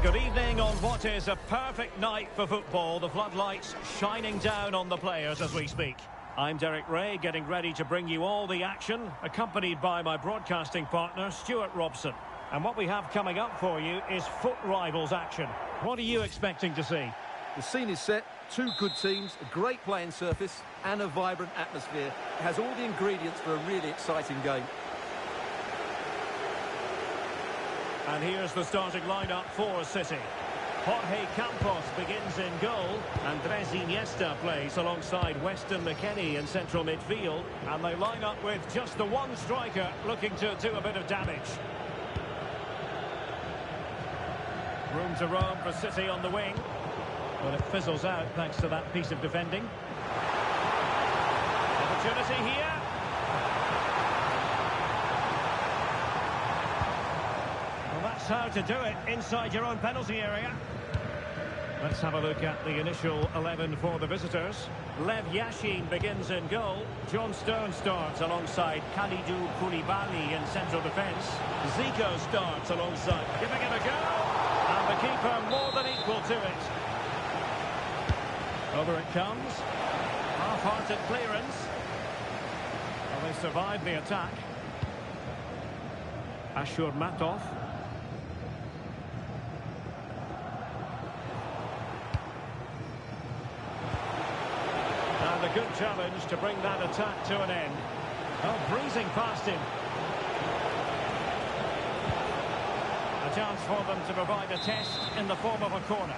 Good evening on what is a perfect night for football. The floodlights shining down on the players as we speak. I'm Derek Ray, getting ready to bring you all the action, accompanied by my broadcasting partner, Stuart Robson. And what we have coming up for you is foot rivals action. What are you expecting to see? The scene is set, two good teams, a great playing surface and a vibrant atmosphere. It has all the ingredients for a really exciting game. And here's the starting lineup for City. Jorge Campos begins in goal. Andres Iniesta plays alongside Weston McKennie in central midfield. And they line up with just the one striker looking to do a bit of damage. Room to roam for City on the wing. But it fizzles out thanks to that piece of defending. Opportunity here. That's how to do it inside your own penalty area. Let's have a look at the initial 11 for the visitors. Lev Yashin begins in goal. John Stones starts alongside Kalidou Koulibaly in central defence. Zico starts alongside, giving it a go. And the keeper more than equal to it. Over it comes. Half-hearted clearance. Well, they survived the attack. Ashur Matov. And a good challenge to bring that attack to an end. Oh, breezing past him. A chance for them to provide a test in the form of a corner.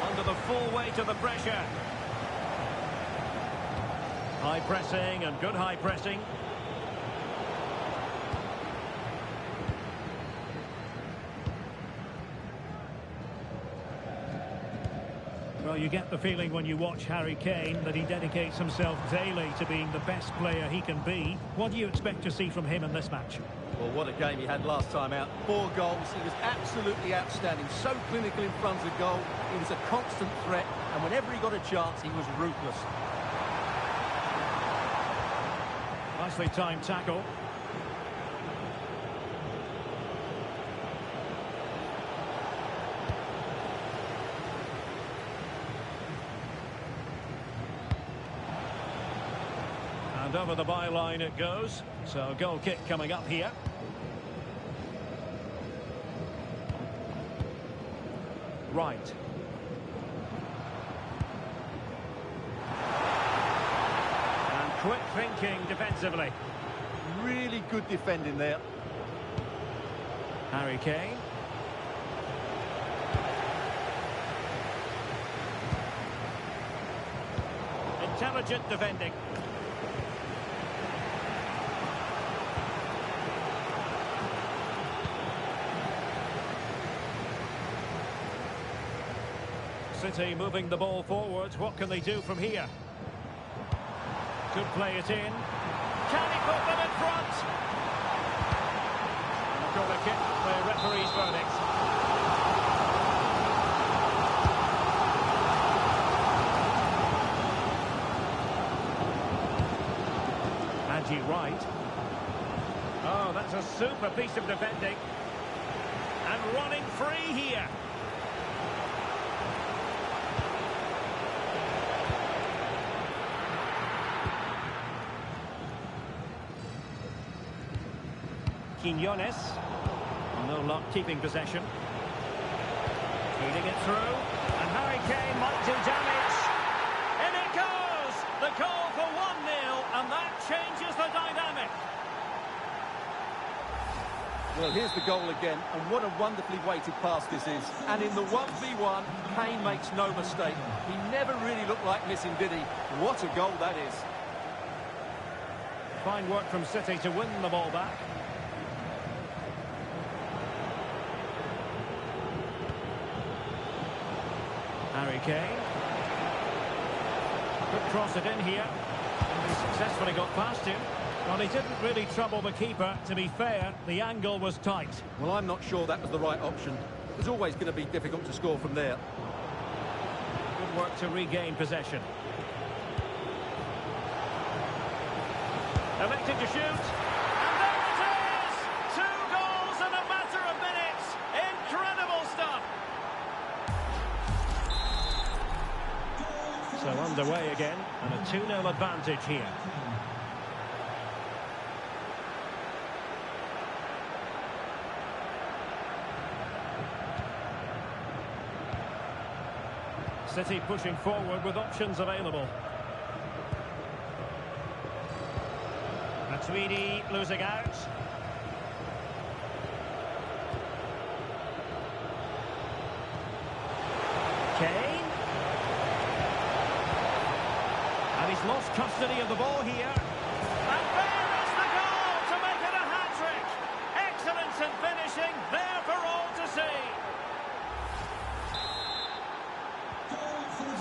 Under the full weight of the pressure. High pressing and good high pressing. Well, you get the feeling when you watch Harry Kane that he dedicates himself daily to being the best player he can be. What do you expect to see from him in this match? Well, what a game he had last time out. 4 goals. He was absolutely outstanding. So clinical in front of goal. He was a constant threat. And whenever he got a chance, he was ruthless. Nicely timed tackle. And over the byline it goes. So goal kick coming up here. Right. And quick thinking defensively. Really good defending there. Harry Kane. Intelligent defending. City moving the ball forwards. What can they do from here? Could play it in. Can he put them in front? And a corner kick, the referee's verdict. Angie Wright. Oh, that's a super piece of defending. And running free here. Quinones. No luck keeping possession. Feeding it through. And Harry Kane might do damage. In it goes! The goal for 1-0, and that changes the dynamic. Well, here's the goal again, and what a wonderfully weighted pass this is. And in the 1v1, Kane makes no mistake. He never really looked like missing, did he? What a goal that is. Fine work from City to win the ball back. Harry Kane. Could cross it in here. And he successfully got past him. Well, he didn't really trouble the keeper. To be fair, the angle was tight. Well, I'm not sure that was the right option. It was always going to be difficult to score from there. Good work to regain possession. Electing to shoot. And there it is! 2 goals in a matter of minutes. Incredible stuff. So underway again, and a 2-0 advantage here. City pushing forward with options available. Matuidi losing out. Kane. And he's lost custody of the ball here. And there is the goal to make it a hat-trick. Excellence in finishing, there for all to see.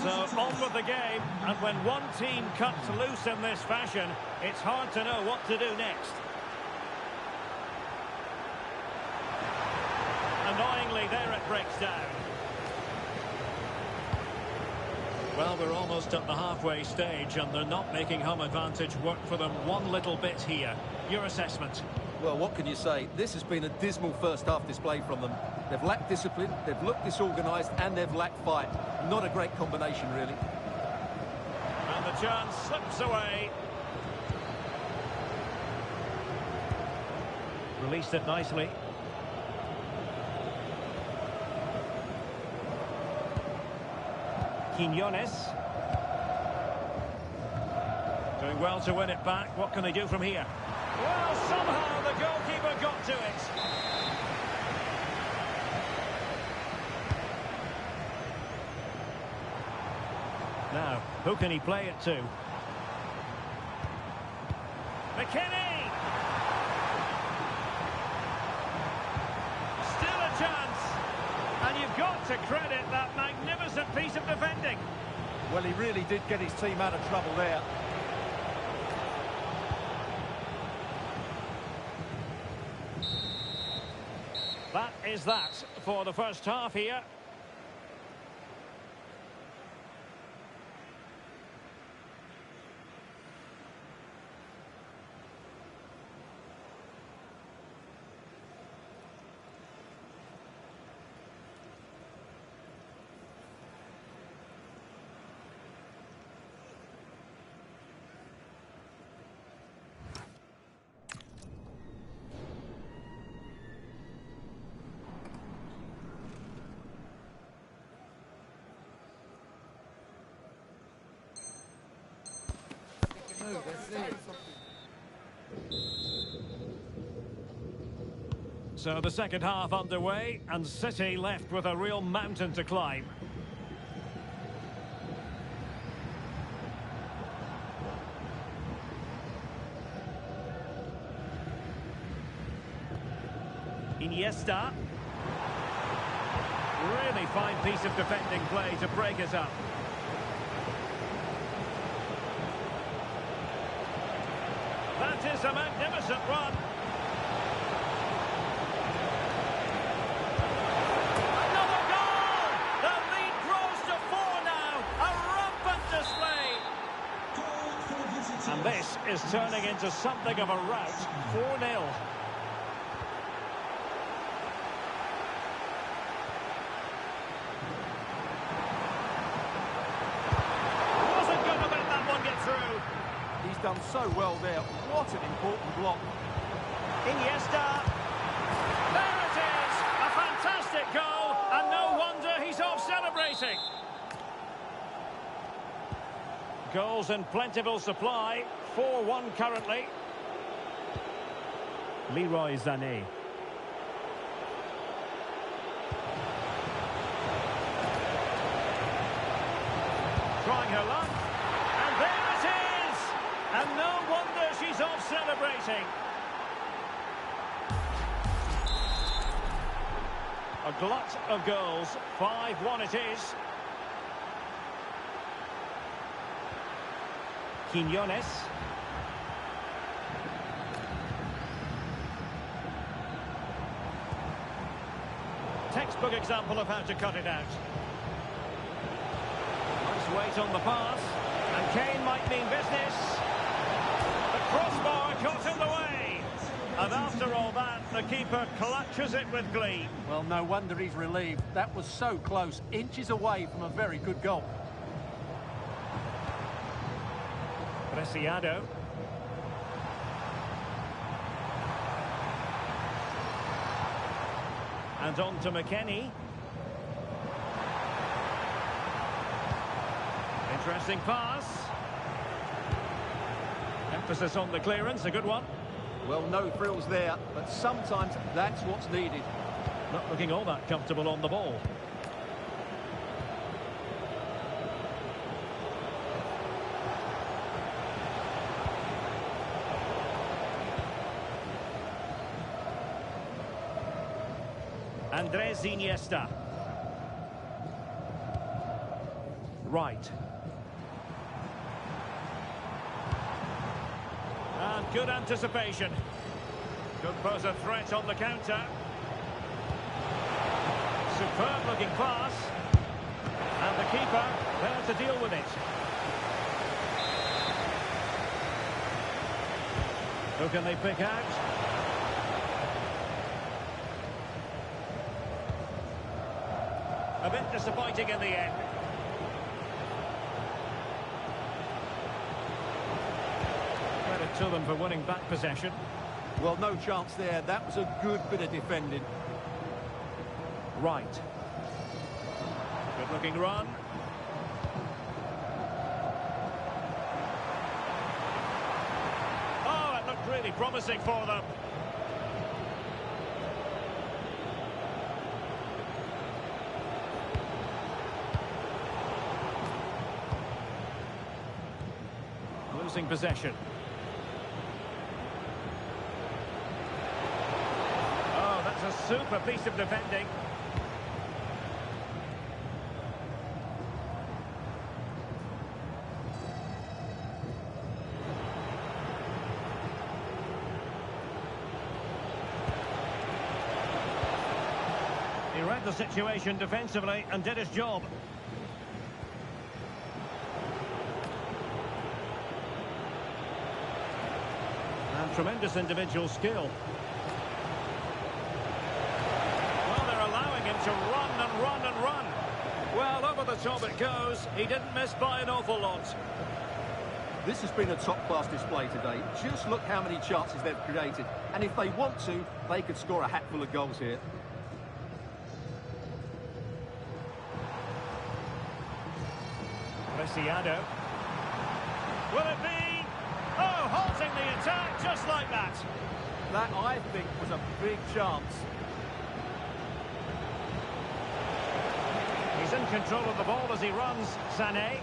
So on with the game, and when one team cuts loose in this fashion, it's hard to know what to do next. Annoyingly, there it breaks down. Well, we're almost at the halfway stage, and they're not making home advantage work for them one little bit here. Your assessment? Well, what can you say? This has been a dismal first-half display from them. They've lacked discipline, they've looked disorganised, and they've lacked fight. Not a great combination, really. And the chance slips away. Released it nicely. Quinones. Doing well to win it back. What can they do from here? Well, somehow the goalkeeper got to it. Now, who can he play it to? McKinney! Still a chance. And you've got to credit that magnificent piece of defending. Well, he really did get his team out of trouble there. That is that for the first half here. So the second half underway, and City left with a real mountain to climb. Iniesta. Really fine piece of defending play to break us up. That is a magnificent run. Another goal! The lead grows to 4 now. A rampant display. And this is turning into something of a rout. 4-0. Wasn't going to let that one get through. He's done so well there. What an important block. Iniesta. There it is! A fantastic goal, and no wonder he's off celebrating. Goals in plentiful supply. 4-1 currently. Leroy Sané. Trying her luck. And there it is! And no wonder she's off celebrating. A glut of goals. 5-1 it is. Quinones. Textbook example of how to cut it out. Nice weight on the pass. And Kane might mean business. The Crossbar caught in the way. And after all that, the keeper clutches it with glee. Well, no wonder he's relieved. That was so close, inches away from a very good goal. Preciado. And on to McKennie. Interesting pass. Emphasis on the clearance, a good one. Well, no frills there, but sometimes that's what's needed. Not looking all that comfortable on the ball. Andres Iniesta. Right. And good anticipation. Could pose a threat on the counter. Superb looking pass. And the keeper there to deal with it. Who can they pick out? A bit disappointing in the end. Credit to them for winning back possession. Well, no chance there. That was a good bit of defending. Right. Good looking run. Oh, it looked really promising for them. Losing possession. Oh, that's a super piece of defending. He read the situation defensively and did his job. And tremendous individual skill. Well, they're allowing him to run and run and run. Well, over the top it goes. He didn't miss by an awful lot. This has been a top-class display today. Just look how many chances they've created. And if they want to, they could score a hatful of goals here. Preciado. Will it be? Oh, halting the attack just like that. That, I think, was a big chance. He's in control of the ball as he runs, Sané.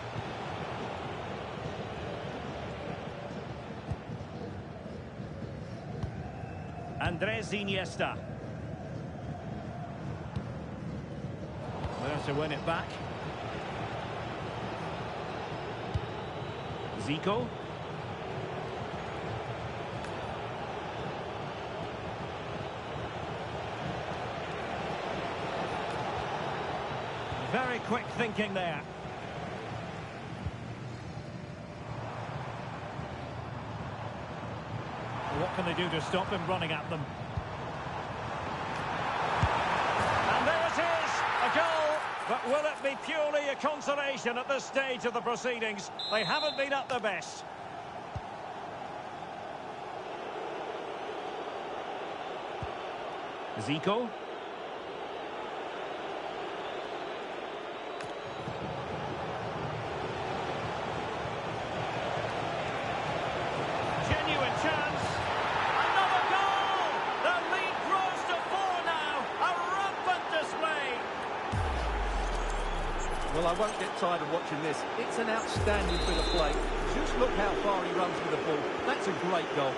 Andres Iniesta. There to win it back. Zico. Very quick thinking there. What can they do to stop him running at them? And there it is, a goal. But will it be purely a consolation at this stage of the proceedings? They haven't been at their best. Zico. Genuine chance. Another goal! The lead grows to 4 now. A rampant display. Well, I won't get tired of watching this. It's an outstanding bit of play. Just look how far he runs with the ball. That's a great goal.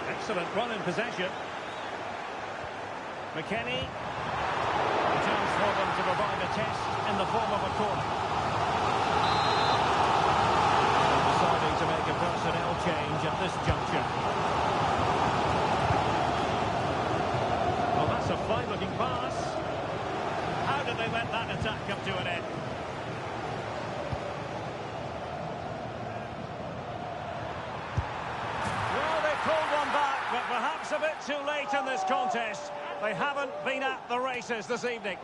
Excellent run in possession. McKennie. A chance for them to provide a test in the form of a corner. Deciding to make a personnel change at this juncture. Well, that's a fine-looking pass. How did they let that attack come to an end? It's a bit too late in this contest. They haven't been at the races this evening.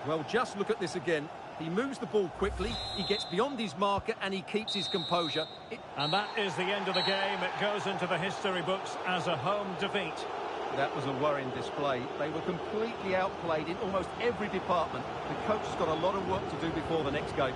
Well, just look at this again. He moves the ball quickly, he gets beyond his marker and he keeps his composure. And that is the end of the game. It goes into the history books as a home defeat. That was a worrying display. They were completely outplayed in almost every department. The coach has got a lot of work to do before the next game.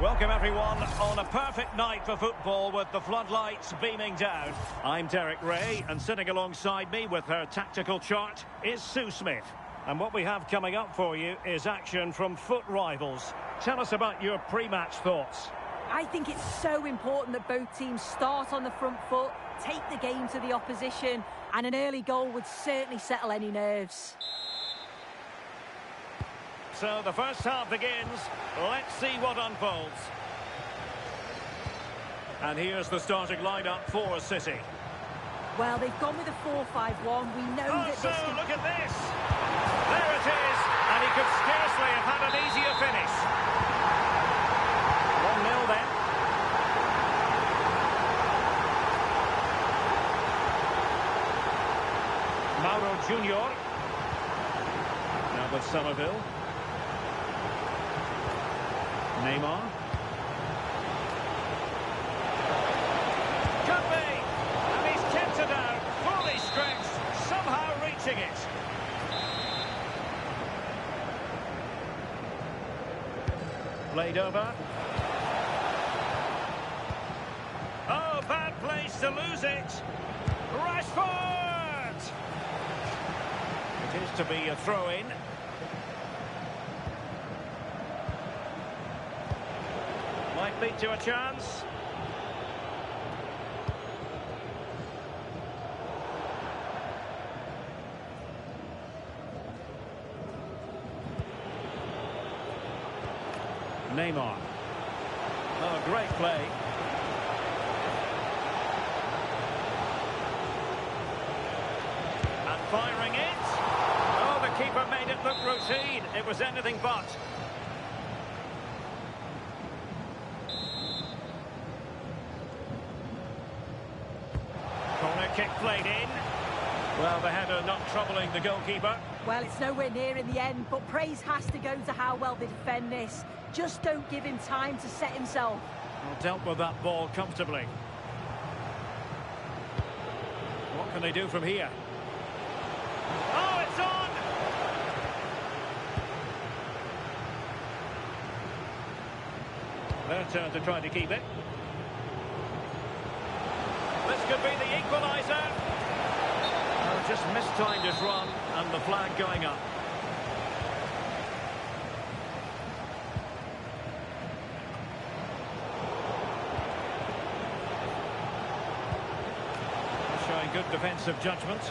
Welcome everyone on a perfect night for football with the floodlights beaming down. I'm Derek Ray, and sitting alongside me with her tactical chart is Sue Smith. And what we have coming up for you is action from foot rivals. Tell us about your pre-match thoughts. I think it's so important that both teams start on the front foot, take the game to the opposition, and an early goal would certainly settle any nerves. So the first half begins. Let's see what unfolds. And here's the starting lineup for City. Well, they've gone with a 4-5-1. We know that so this can... look at this. There it is. And he could scarcely have had an easier finish. 1-0 then. Mauro Junior. Now with Somerville. Neymar. Could be! And he's kept it out, fully stretched, somehow reaching it. Played over. Oh, bad place to lose it. Rashford! It is to be a throw-in. Might lead to a chance. Neymar. Oh, great play. And firing it. Oh, the keeper made it look routine. It was anything but. Corner kick played in. Well, the header not troubling the goalkeeper. Well, it's nowhere near in the end, but praise has to go to how well they defend this. Just don't give him time to set himself. Well, dealt with that ball comfortably. What can they do from here? Oh, it's on! Their turn to try to keep it. This could be the equaliser. Oh, just mistimed his run and the flag going up. Showing good defensive judgment.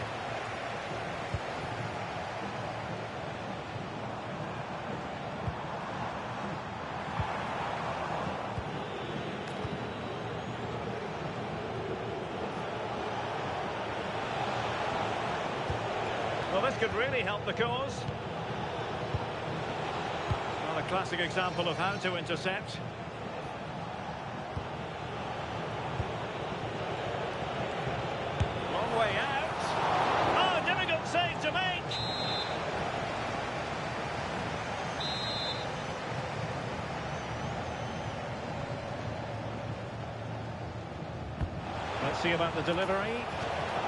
Well, this could really help the cause. Well, a classic example of how to intercept. Long way out. Oh, difficult save to make. Let's see about the delivery.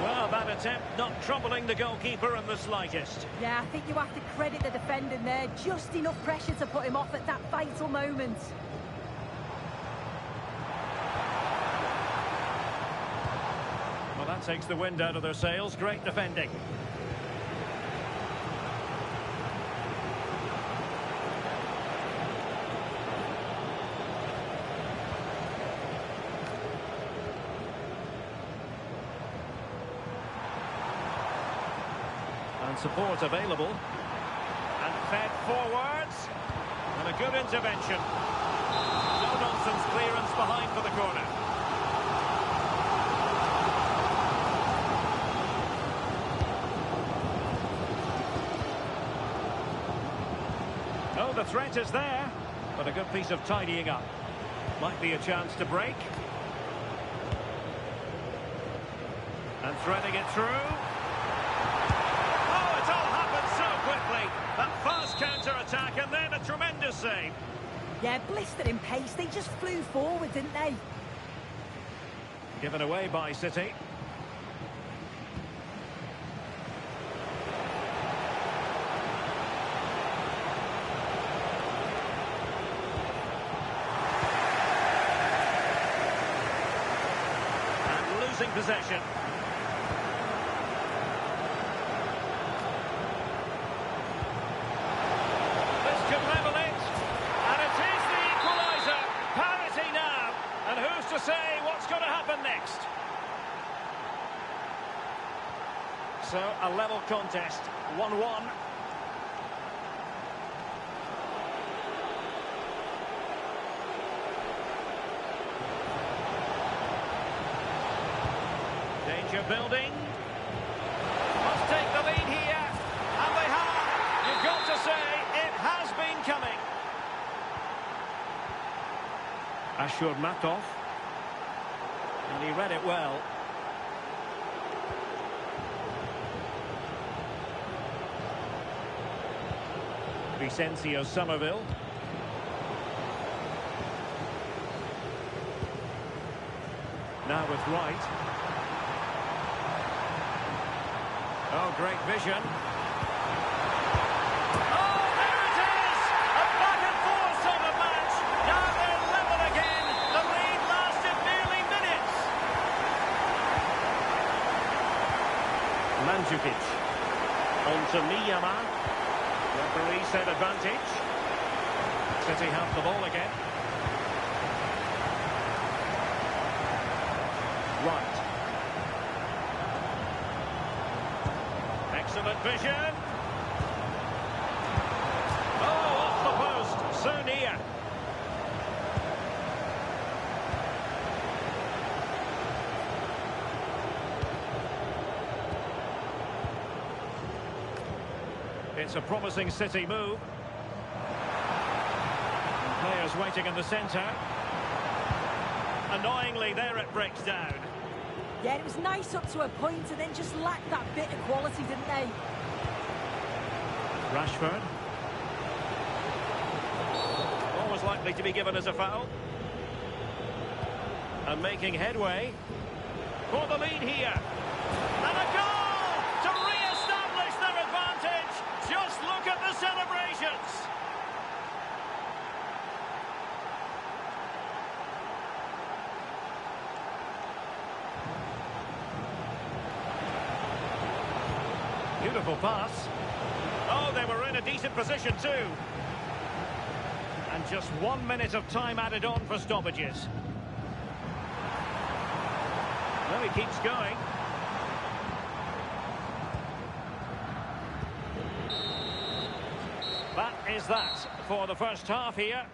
Well, that attempt not troubling the goalkeeper in the slightest. Yeah, I think you have to credit the defending there. Just enough pressure to put him off at that vital moment. Well, that takes the wind out of their sails. Great defending. And support available. And fed forwards. And a good intervention. No-nonsense clearance behind for the corner. Oh, the threat is there. But a good piece of tidying up. Might be a chance to break. And threading it through. That fast counter-attack and then a tremendous save. Yeah, blistered in pace. They just flew forward, didn't they? Given away by City. And losing possession. To say what's going to happen next. So a level contest, 1-1. Danger building. Must take the lead here, and they have. You've got to say it has been coming. Ashur Matov. And he read it well. Vicencio Somerville. Now with Wright. Oh, great vision. Oh, there it is! A back and forth sort of match. Now they're level again. The lead lasted nearly minutes. Mandzukic. On to Miyama. Referee said advantage. City have the ball again. Right. Excellent vision. Oh, off the post. So near. It's a promising City move. Players waiting in the centre. Annoyingly, there it breaks down. Yeah, it was nice up to a point and then just lacked that bit of quality, didn't they? Rashford. Always likely to be given as a foul. And making headway. For the lead here. And a goal to re-establish their advantage. Just look at the celebrations. Beautiful pass. Oh, they were in a decent position too. And just 1 minute of time added on for stoppages. Well, he keeps going. That is that for the first half here.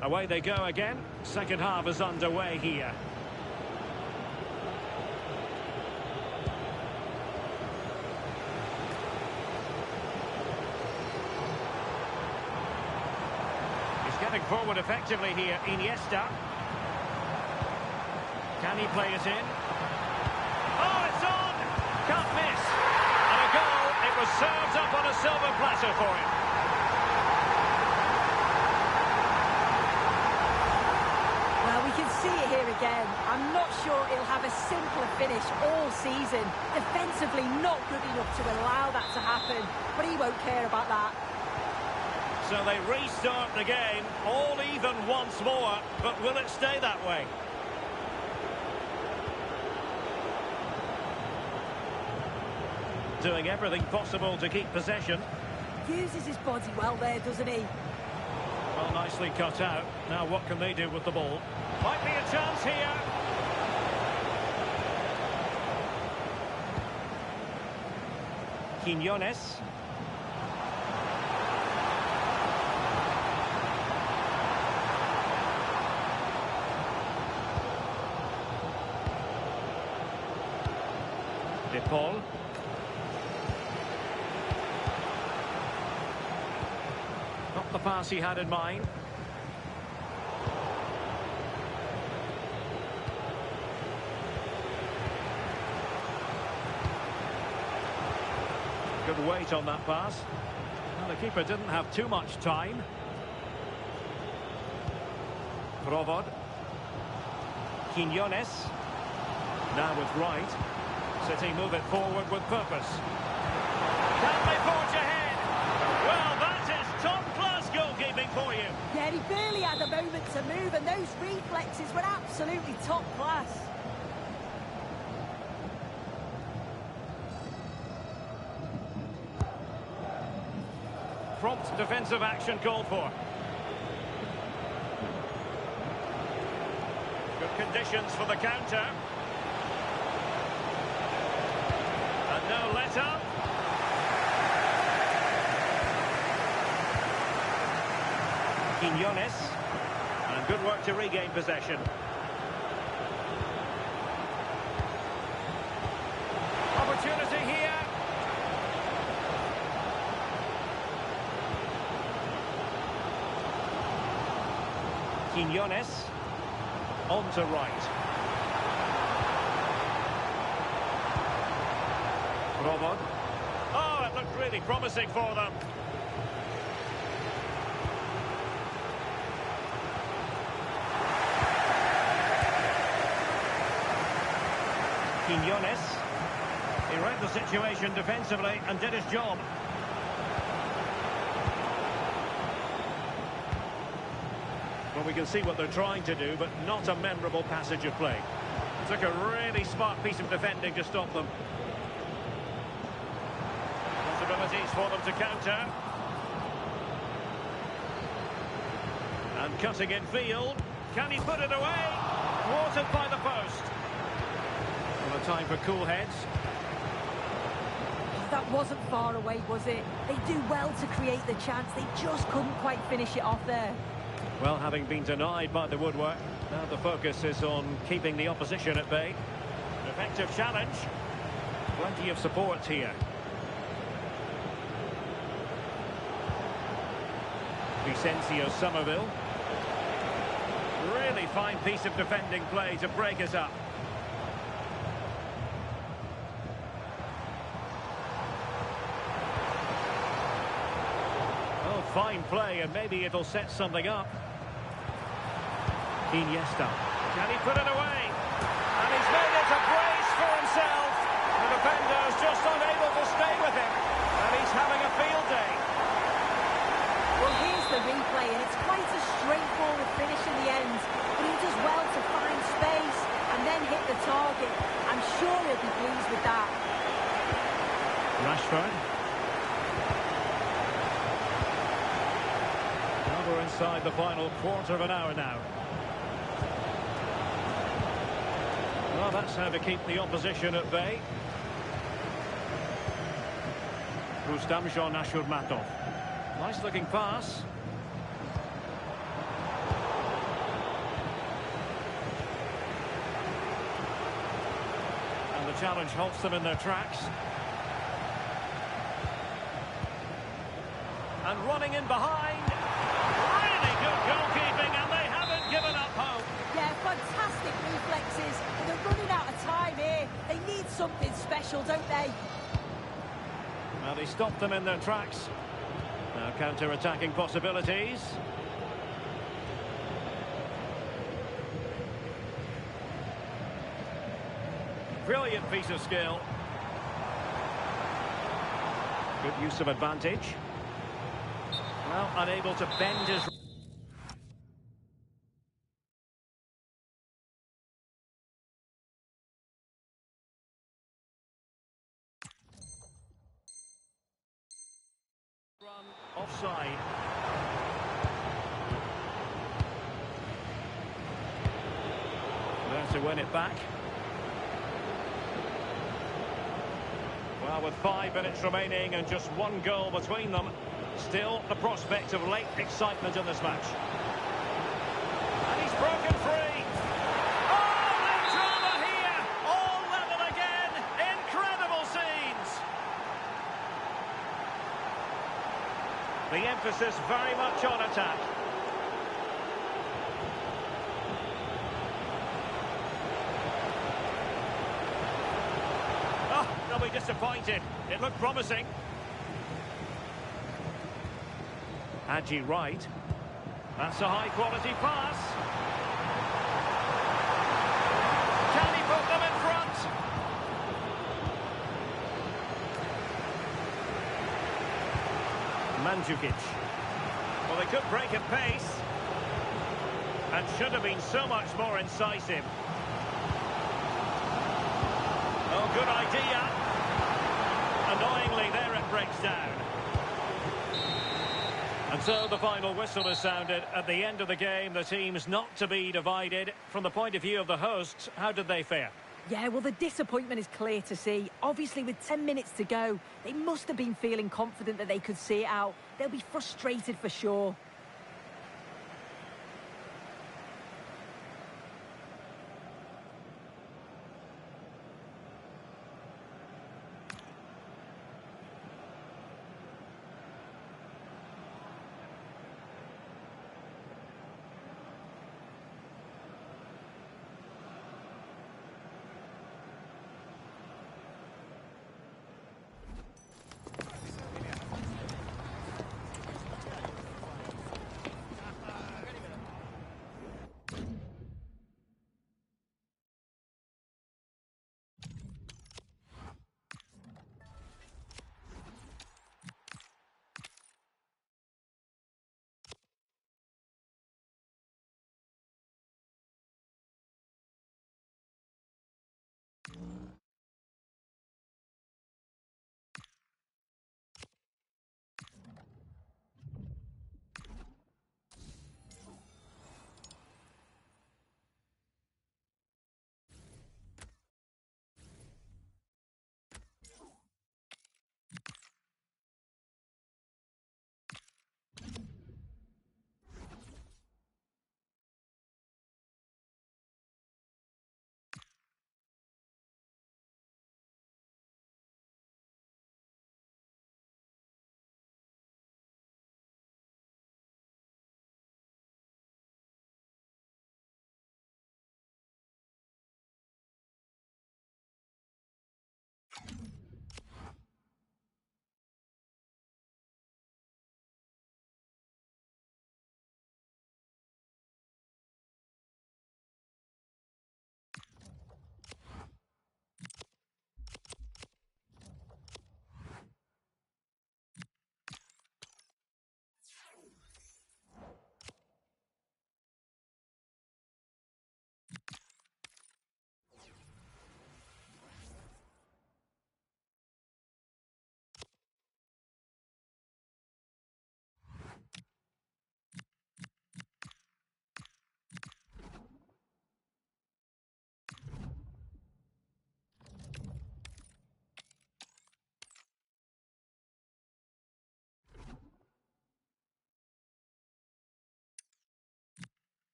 Away they go again. Second half is underway here. He's getting forward effectively here, Iniesta. Can he play it in? Oh, it's on! Can't miss. And a goal. It was served up on a silver platter for him. We can see it here again. I'm not sure he'll have a simpler finish all season. Defensively not good enough to allow that to happen, but he won't care about that. So they restart the game, all even once more, but will it stay that way? Doing everything possible to keep possession. Uses his body well there, doesn't he? Well, nicely cut out. Now what can they do with the ball? Might be a chance here. Quiñones. De Paul. Not the pass he had in mind. Good weight on that pass. Well, the keeper didn't have too much time. Provod. Quiñones. Now with Wright. City move it forward with purpose. Can they forge ahead? Well, that is top-class goalkeeping for you. Yeah, he barely had a moment to move, and those reflexes were absolutely top class. Prompt defensive action called for. Good conditions for the counter. And no let-up. Quiñones. And good work to regain possession. Opportunity here. Quiñones. On to right. Robot. Oh, it looked really promising for them. Quiñones. He read the situation defensively and did his job. Well, we can see what they're trying to do, but not a memorable passage of play. Took a really smart piece of defending to stop them. Possibilities for them to counter. And cutting in field. Can he put it away? Thwarted by the post. Well, a time for cool heads. That wasn't far away, was it? They do well to create the chance. They just couldn't quite finish it off there. Well, having been denied by the woodwork, now the focus is on keeping the opposition at bay. An effective challenge. Plenty of support here. Vicencio Somerville. Really fine piece of defending play to break us up. Oh, fine play, and maybe it'll set something up. Iniesta. Can he put it away? And he's made it a brace for himself. The defender's just unable to stay with him. And he's having a field day. Well, here's the replay, and it's quite a straightforward finish in the end. But he does well to find space and then hit the target. I'm sure he'll be pleased with that. Rashford. Well, we're inside the final quarter of an hour now. Well, that's how to keep the opposition at bay. Rustam Jean-Ashurmatov. Nice looking pass. And the challenge halts them in their tracks. And running in behind. Really good goalkeeping, and they haven't given up hope. Yeah, fantastic reflexes. But they're running out of time here. They need something special, don't they? Well, they stopped them in their tracks. Now counter-attacking possibilities. Brilliant piece of skill. Good use of advantage. Well, unable to bend his... Run offside. There to win it back. Well, with 5 minutes remaining and just one goal between them, still the prospect of late excitement in this match. And he's broken free. Oh, no drama here. All level again. Incredible scenes. The emphasis very much on attack. Oh, they'll be disappointed. It looked promising. Hadji Wright. That's a high-quality pass. Can he put them in front? Mandzukic. Well, Well, they could break at pace. And should have been so much more incisive. Oh, good idea. Annoyingly, there it breaks down. And so the final whistle is sounded. At the end of the game, the team's not to be divided. From the point of view of the hosts, how did they fare? Yeah, well, the disappointment is clear to see. Obviously, with 10 minutes to go, they must have been feeling confident that they could see it out. They'll be frustrated for sure.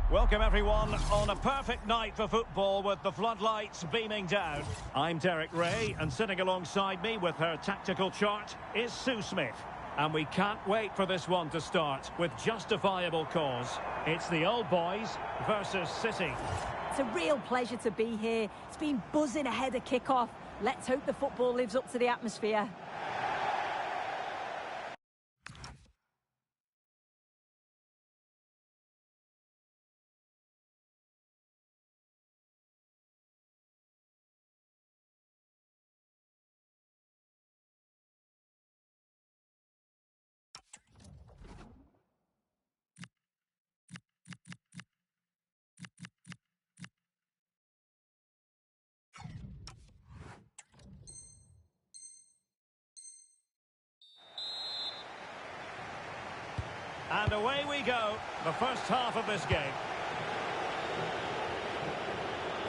Welcome everyone on a perfect night for football with the floodlights beaming down. I'm Derek Ray, and sitting alongside me with her tactical chart is Sue Smith. And we can't wait for this one to start with justifiable cause. It's the old boys versus City. It's a real pleasure to be here. It's been buzzing ahead of kick-off. Let's hope the football lives up to the atmosphere. And away we go, the first half of this game.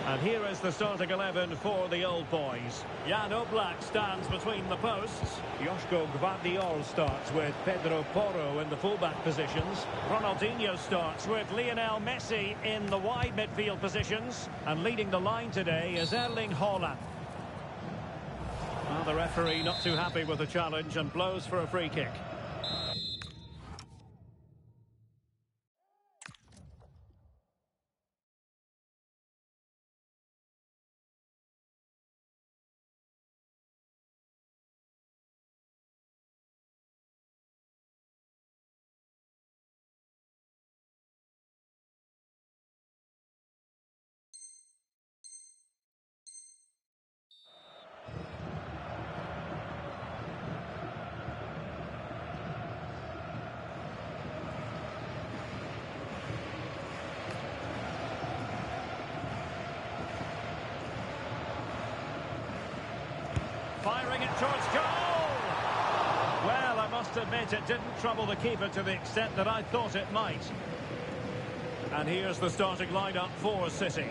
And here is the starting 11 for the old boys. Jan Oblak stands between the posts. Joško Gvardiol starts with Pedro Porro in the fullback positions. Ronaldinho starts with Lionel Messi in the wide midfield positions. And leading the line today is Erling Haaland. Well, the referee not too happy with the challenge and blows for a free kick. Firing it towards goal. Well, I must admit it didn't trouble the keeper to the extent that I thought it might. And here's the starting lineup for City.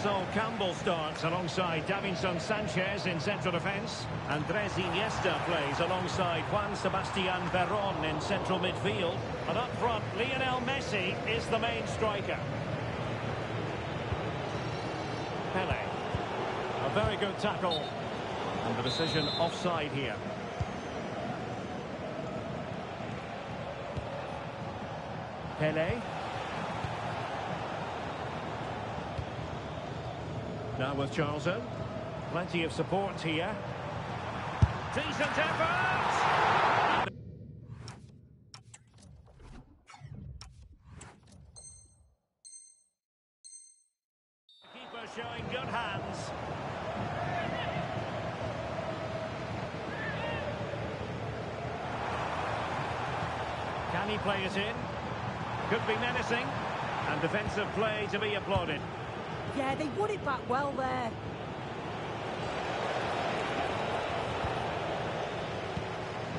Sol Campbell starts alongside Davinson Sanchez in central defence. Andres Iniesta plays alongside Juan Sebastian Veron in central midfield. And up front, Lionel Messi is the main striker. Pele. A very good tackle. And the decision offside here. Pele. Now with Charlton. Plenty of support here. Decent effort! The keeper showing good hands. Can he play it in? Could be menacing. And defensive play to be applauded. Yeah, they won it back well there.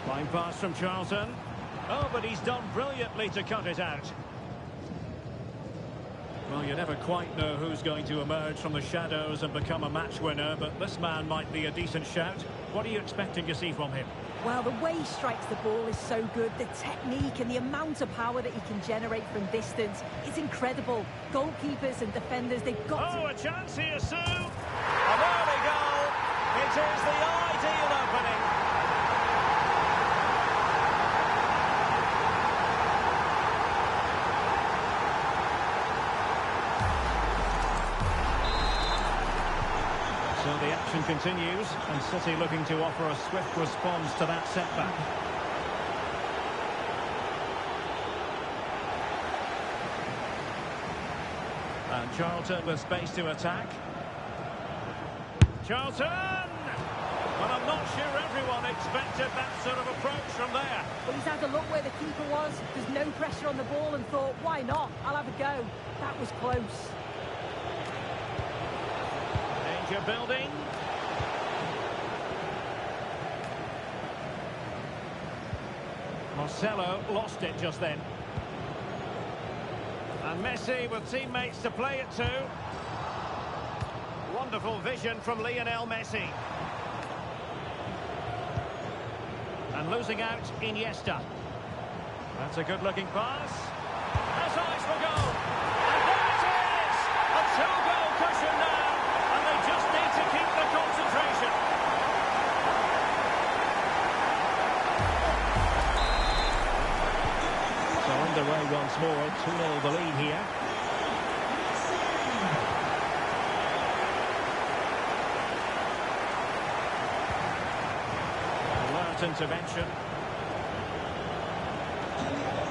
Fine pass from Charlton. Oh, but he's done brilliantly to cut it out. Well, you never quite know who's going to emerge from the shadows and become a match winner, but this man might be a decent shout. What are you expecting to see from him? Well, the way he strikes the ball is so good. The technique and the amount of power that he can generate from distance is incredible. Goalkeepers and defenders, they've got to... Oh, a chance here, Sue! An early goal. It is the ideal opening. So the action continues, and City looking to offer a swift response to that setback. And Charlton with space to attack. Charlton! Well, I'm not sure everyone expected that sort of approach from there. Well, he's had a look where the keeper was. There's no pressure on the ball and thought, why not? I'll have a go. That was close. Danger building. Marcelo lost it just then. And Messi with teammates to play it to. Wonderful vision from Lionel Messi. And losing out Iniesta. That's a good-looking pass. That's eyes for goal. And there it is! A two-goal cushion now. And they just need to keep the concentration. So underway once more. 2-0 the lead here. Alert intervention.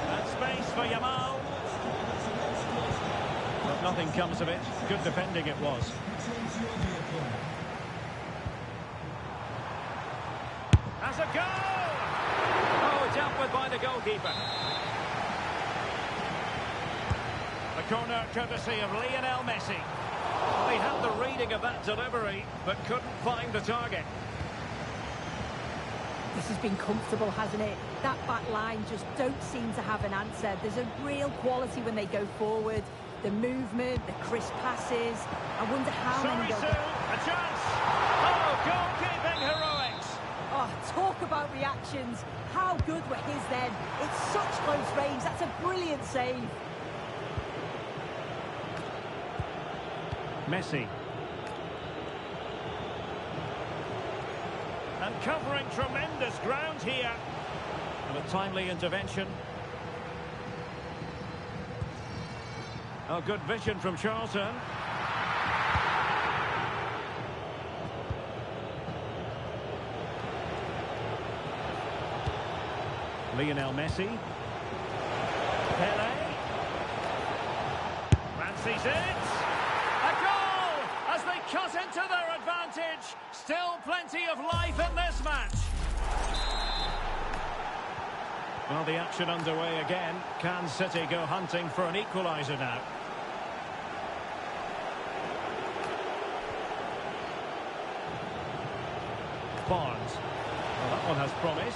And space for Yamal. But nothing comes of it. Good defending it was. That's a goal! Oh, dealt with by the goalkeeper. The corner courtesy of Lionel Messi. Well, he had the reading of that delivery, but couldn't find the target. This has been comfortable, hasn't it? That back line just don't seem to have an answer. There's a real quality when they go forward. The movement, the crisp passes. I wonder how many... Sorry, Sue, a chance! Oh, goalkeeping heroics! Oh, talk about reactions. How good were his then? It's such close range. That's a brilliant save. Messi. And covering tremendous ground here. And a timely intervention. Oh, good vision from Charlton. Lionel Messi. Pele. Fancies it. A goal as they cut into their advantage. Still plenty of life in this match. Well, the action underway again. Can City go hunting for an equaliser now? Barnes. Well, that one has promise.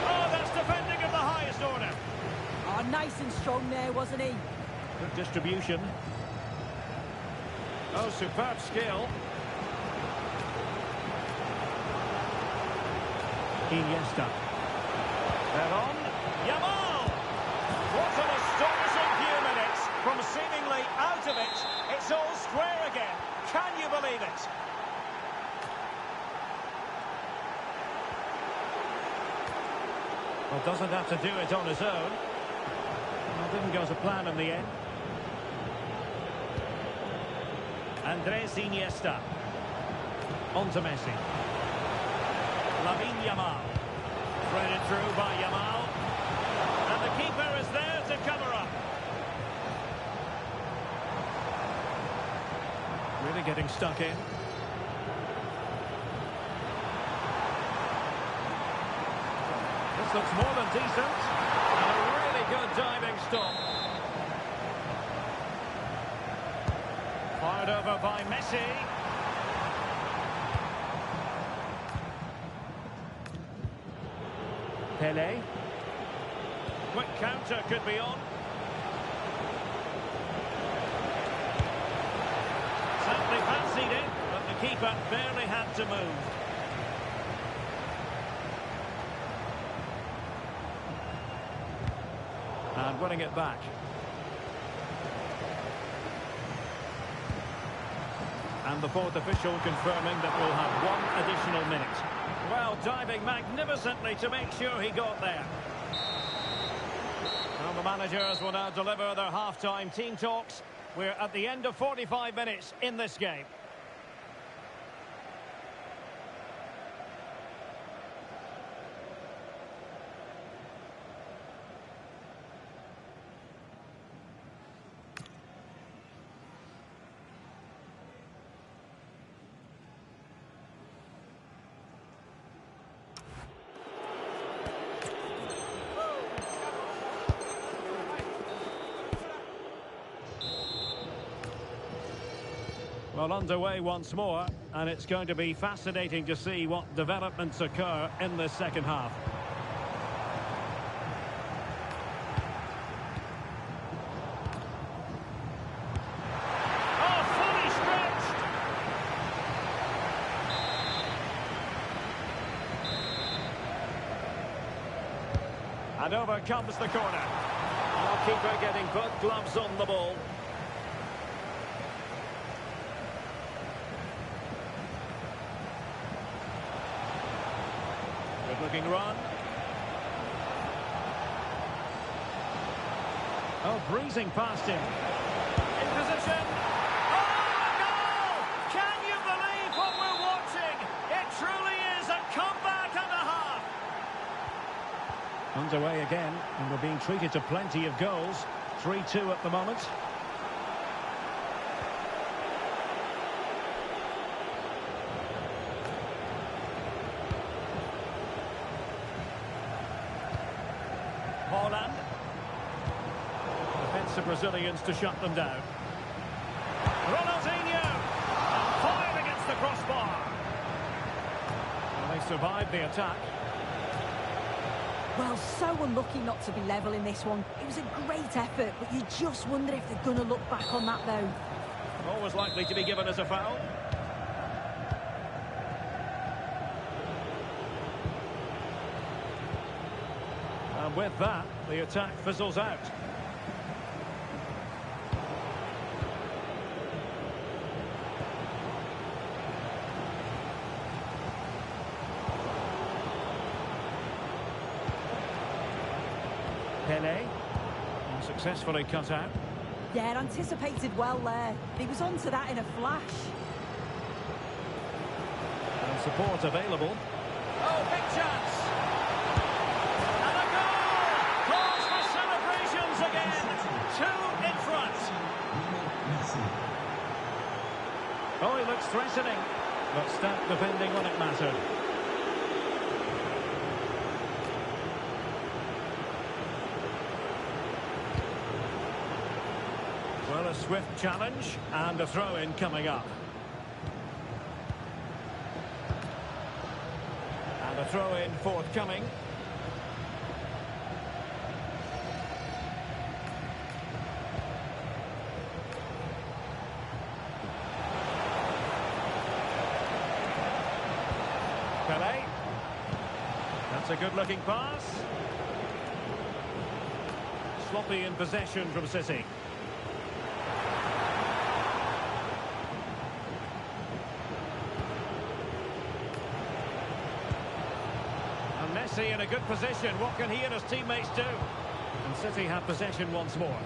Oh, that's defending of the highest order. Oh, nice and strong there, wasn't he? Good distribution. Oh, superb skill. Iniesta. They're on. Yamal! What an astonishing few minutes. From seemingly out of it, it's all square again. Can you believe it? Well, doesn't have to do it on his own. Well, didn't go to plan in the end. Andres Iniesta. On to Messi. Lamine Yamal. Threaded through by Yamal. And the keeper is there to cover up. Really getting stuck in. This looks more than decent. And a really good diving stop. Fired over by Messi. Pele. Quick counter could be on. Simply fancied it, but the keeper barely had to move. And winning it back. And the fourth official confirming that we'll have one additional minute. Well, diving magnificently to make sure he got there. Well, the managers will now deliver their half-time team talks. We're at the end of 45 minutes in this game. Well, underway once more, and it's going to be fascinating to see what developments occur in the second half. Oh, fully stretched! And over comes the corner. The keeper getting both gloves on the ball. Looking run. Oh, breezing past him. In position. Oh, goal! Can you believe what we're watching? It truly is a comeback and a half. Underway again, and we're being treated to plenty of goals. 3-2 at the moment. Holland. Defensive Brazilians to shut them down. Ronaldinho. Fired against the crossbar. Well, they survived the attack. Well, so unlucky not to be level in this one. It was a great effort, but you just wonder if they're going to look back on that, though. Always likely to be given as a foul. And with that, the attack fizzles out. Pele, unsuccessfully cut out. Yeah, anticipated well there. He was onto that in a flash. And support available. Oh, big chance! And a goal! Cause for celebrations again! 2 in front. Oh, he looks threatening, but stout defending when it mattered. Well, a swift challenge and a throw-in coming up. throw-in forthcoming. Pele. That's a good-looking pass. Sloppy in possession from City. And Messi in a good position. What can he and his teammates do? And City have possession once more.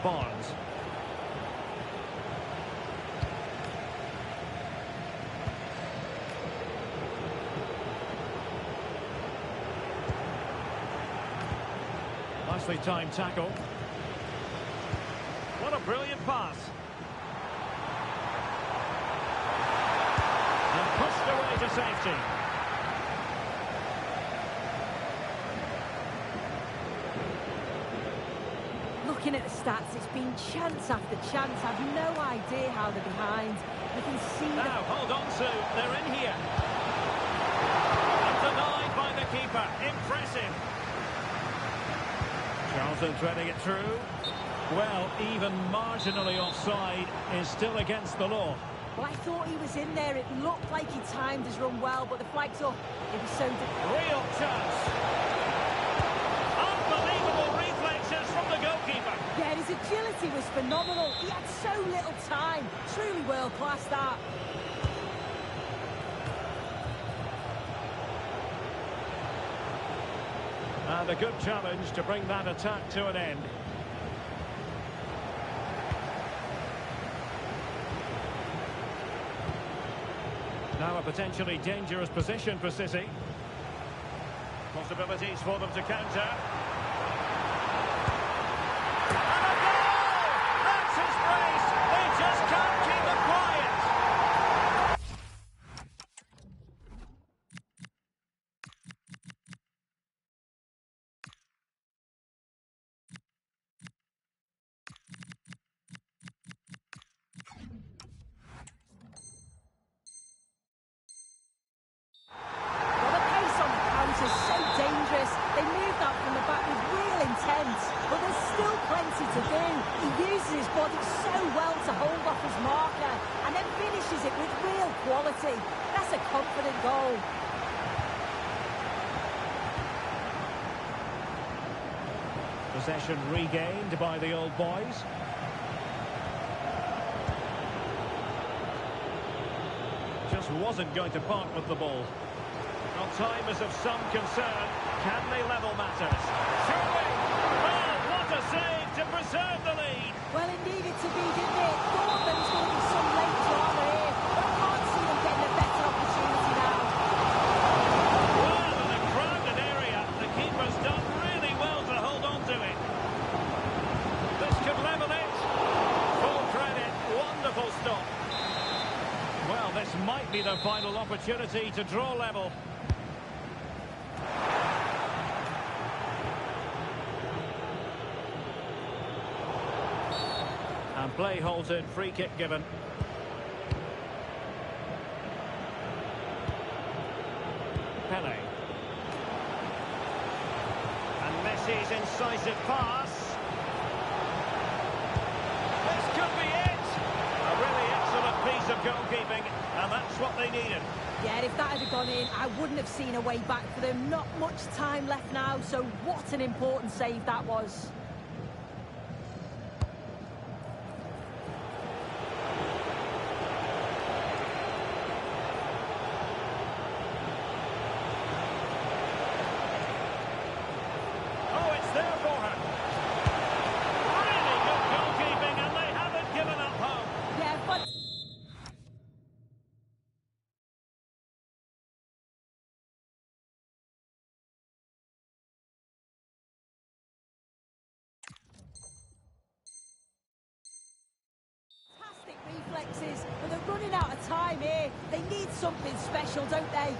Barnes. Nicely timed tackle. What a brilliant pass. And pushed away to safety. Looking at the stats, it's been chance after chance. I've no idea how they're behind. You can see now, hold on, Sue. They're in here. And denied by the keeper. Impressive. Charlton threading it through. Well, even marginally offside is still against the law. Well, I thought he was in there. It looked like he timed his run well, but the flag's up. It was so... Real chance. Unbelievable reflexes from the goalkeeper. Yeah, his agility was phenomenal. He had so little time. Truly world-class, that. And a good challenge to bring that attack to an end. Now a potentially dangerous position for City. Possibilities for them to counter. And a goal! That's his brace! They just can't keep it quiet! So dangerous. They moved out from the back with real intent, but there's still plenty to do. He uses his body so well to hold off his marker and then finishes it with real quality. That's a confident goal. Possession regained by the old boys. Just wasn't going to part with the ball. Well, time is of some concern. Can they level matters? Surely! Well, what a save to preserve the lead! Well, it needed to be, didn't it? Thought there was going to be some late drama here, but I can't see them getting a better opportunity now. Well, in a crowded area, the keeper's done really well to hold on to it. This could level it. Full credit. Wonderful stop. Well, this might be the final opportunity to draw level. And play halted, free kick given. Pele. And Messi's incisive pass. This could be it! A really excellent piece of goalkeeping, and that's what they needed. Yeah, if that had gone in, I wouldn't have seen a way back for them. Not much time left now, so what an important save that was. Reflexes, but they're running out of time here. They need something special, don't they?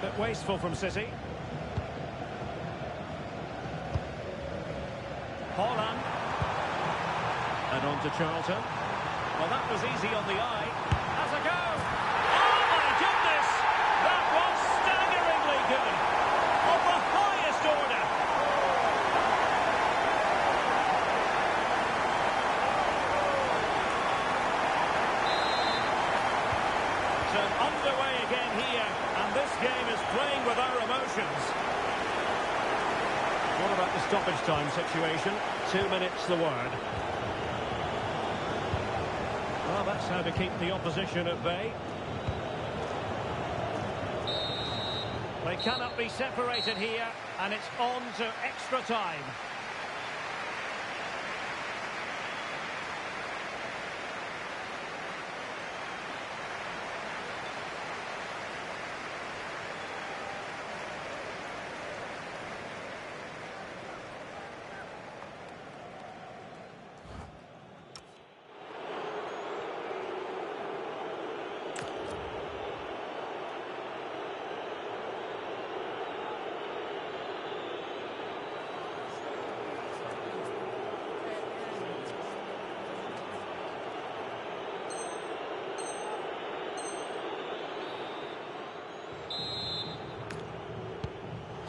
Bit wasteful from City. Holland. And on to Charlton. Well, that was easy on the eye. Has a go! Oh, my goodness! That was staggeringly good! Of the highest order! So underway again here, and this game is playing with our emotions. What about the stoppage time situation? 2 minutes the word. Well, that's how to keep the opposition at bay. They cannot be separated here, and it's on to extra time.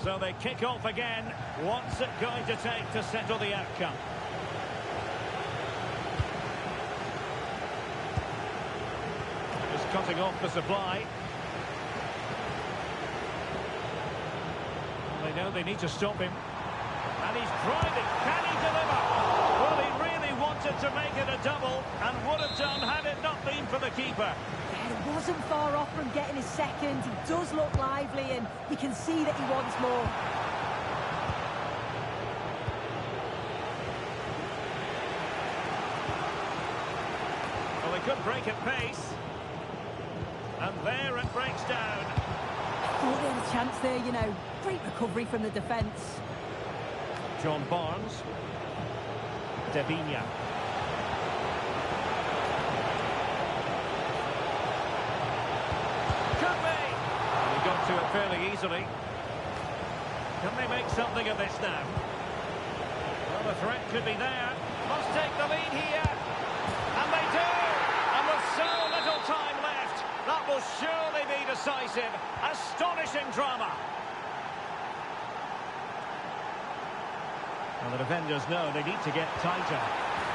So they kick off again. What's it going to take to settle the outcome? Just cutting off the supply. Well, they know they need to stop him. And he's driving. Can he deliver? Well, he really wanted to make it a double and would have done had it not been for the keeper. He wasn't far off from getting his second. He does look lively, and you can see that he wants more. Well, they could break at pace. And there it breaks down. I thought they had a chance there, you know. Great recovery from the defence. John Barnes. Devinia. To it fairly easily. Can they make something of this now? Well, the threat could be there. Must take the lead here. And they do! And with so little time left, that will surely be decisive. Astonishing drama. Well, the defenders know they need to get tighter.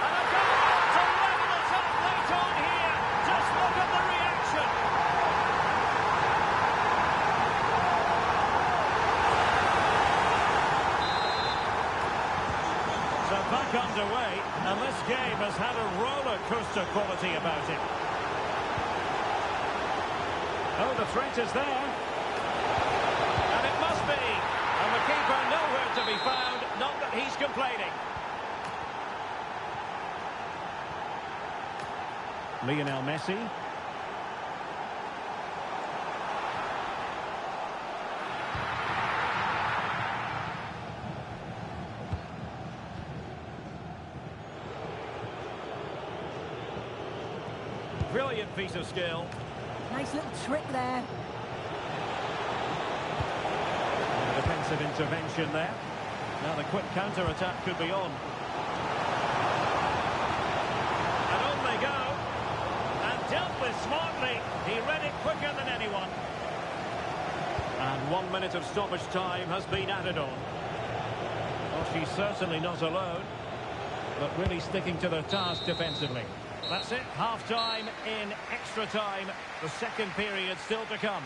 And a goal to level it up late on here. Just look at the reaction. Back underway, and this game has had a roller coaster quality about it. Oh, the threat is there. And it must be. And the keeper nowhere to be found, not that he's complaining. Lionel Messi. Brilliant piece of skill. Nice little trick there. Defensive intervention there. Now the quick counter-attack could be on. And on they go. And dealt with smartly. He read it quicker than anyone. And 1 minute of stoppage time has been added on. Well, she's certainly not alone, but really sticking to the task defensively. That's it, half-time in extra time. The second period still to come.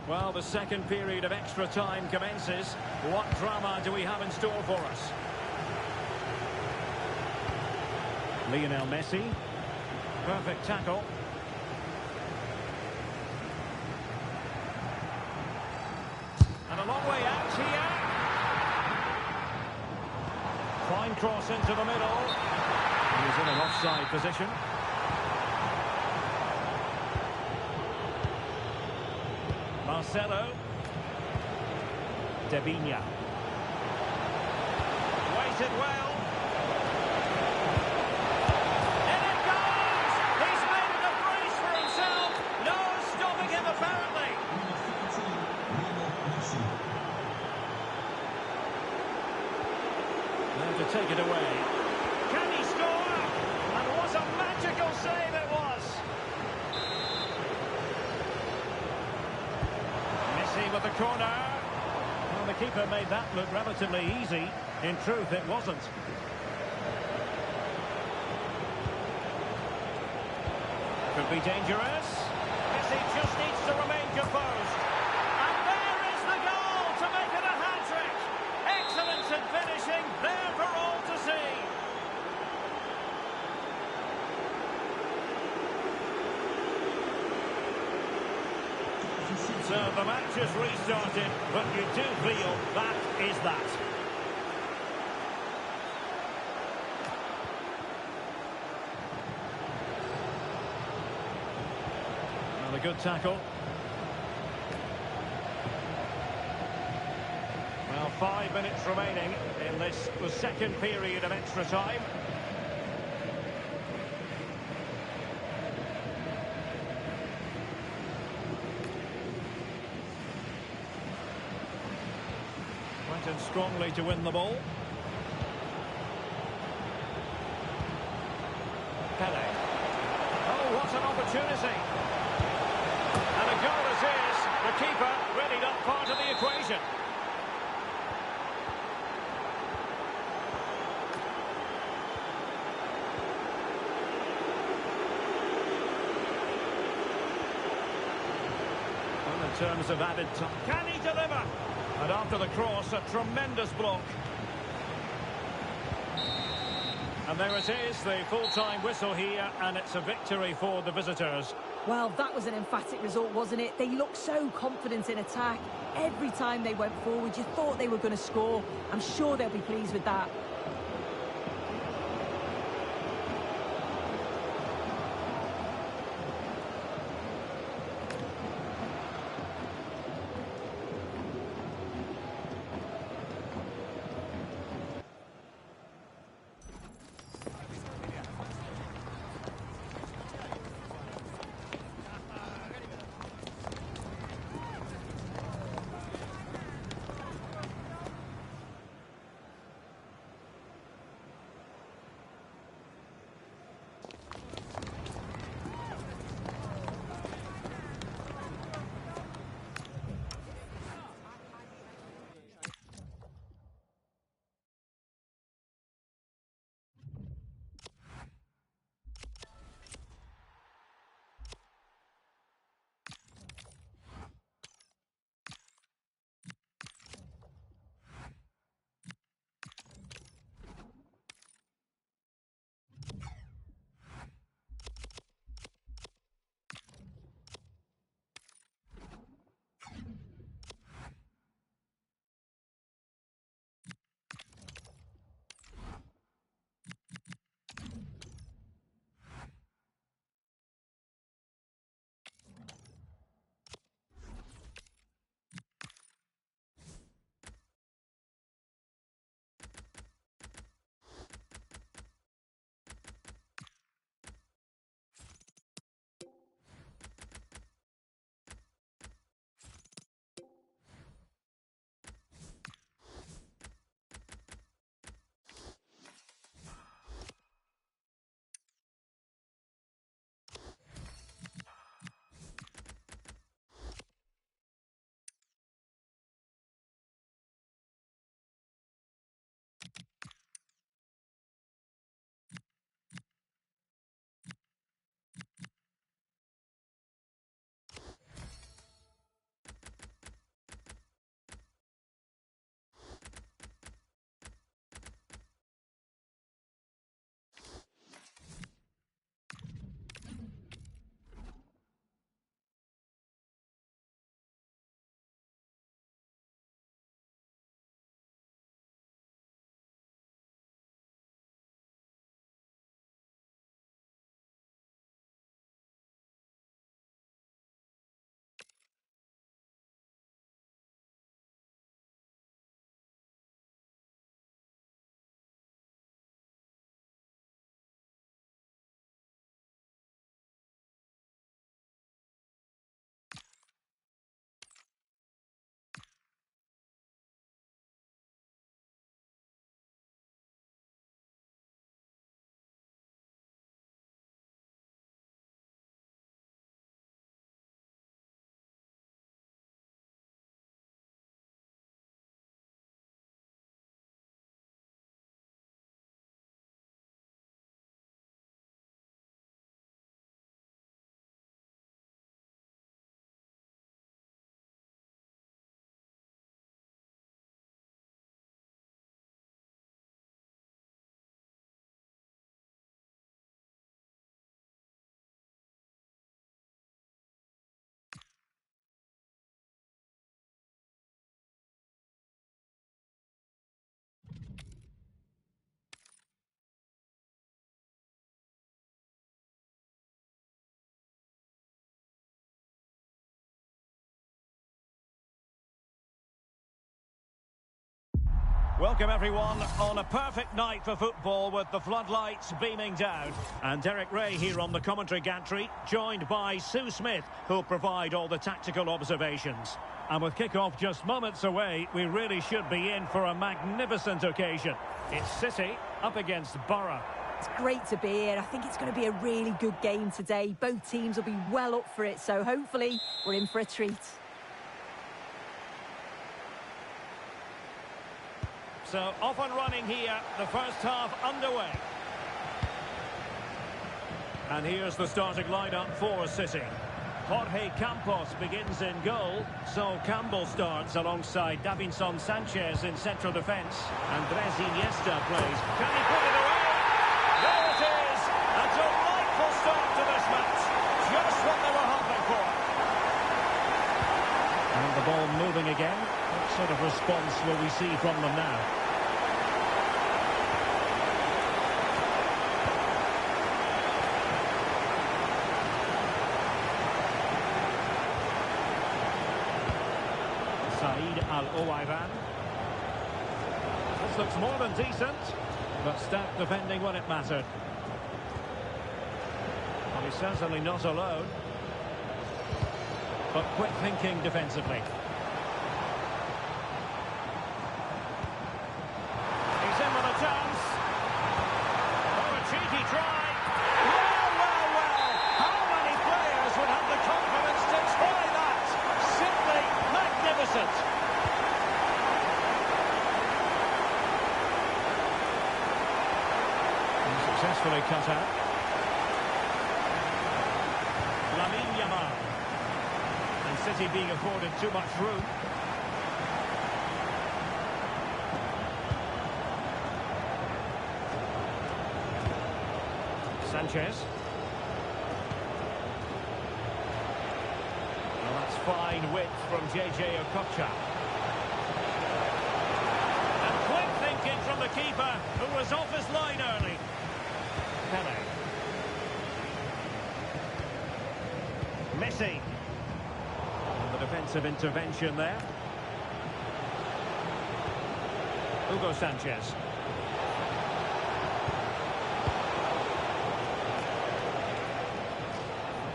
Well, the second period of extra time commences. What drama do we have in store for us? Lionel Messi. Perfect tackle. And a long way out here. Fine cross into the middle. He's in an offside position. Marcelo. De Vigna. Waited well. And it goes! He's made it a brace for himself. No stopping him, apparently. Now to take it away. Can he score? And what a magical save it was! Messi with the corner. Well, the keeper made that look relatively easy. In truth, it wasn't. Could be dangerous. Messi just needs to remain composed. And there is the goal to make it a hat-trick. Excellence in finishing, there for all to see. So the match has restarted, but you do feel that is that. Well, a good tackle. Well, 5 minutes remaining in this, the second period of extra time. Went in strongly to win the ball. Pele. Oh, what an opportunity. And a goal it is. The keeper really not part of the equation. Well, in terms of added time, can he deliver? And after the cross, a tremendous block. And there it is, the full-time whistle here, and it's a victory for the visitors. Well, that was an emphatic result, wasn't it? They looked so confident in attack. Every time they went forward, you thought they were going to score. I'm sure they'll be pleased with that. Welcome everyone on a perfect night for football with the floodlights beaming down. And Derek Ray here on the commentary gantry, joined by Sue Smith, who'll provide all the tactical observations. And with kick-off just moments away, we really should be in for a magnificent occasion. It's City up against Borough. It's great to be here. I think it's going to be a really good game today. Both teams will be well up for it, so hopefully we're in for a treat. So off and running here, the first half underway. And here's the starting lineup for City. Jorge Campos begins in goal. Sol Campbell starts alongside Davinson Sanchez in central defence. Andres Iniesta plays. Can he put it away? There it is! A delightful start to this match. Just what they were hoping for. And the ball moving again. What sort of response will we see from them now? Said Al-Owairan. This looks more than decent, but stout defending when it mattered. Well, he's certainly not alone, but quick thinking defensively. He's in with a chance. Oh, a cheeky try. Well. How many players would have the confidence to try that? Simply magnificent. Successfully cut out. Lamine Yamal. And City being afforded too much room. Sanchez. Well, that's fine width from JJ Okocha. And quick thinking from the keeper, who was off his line early. Pele. Messi. And the defensive intervention there. Hugo Sanchez.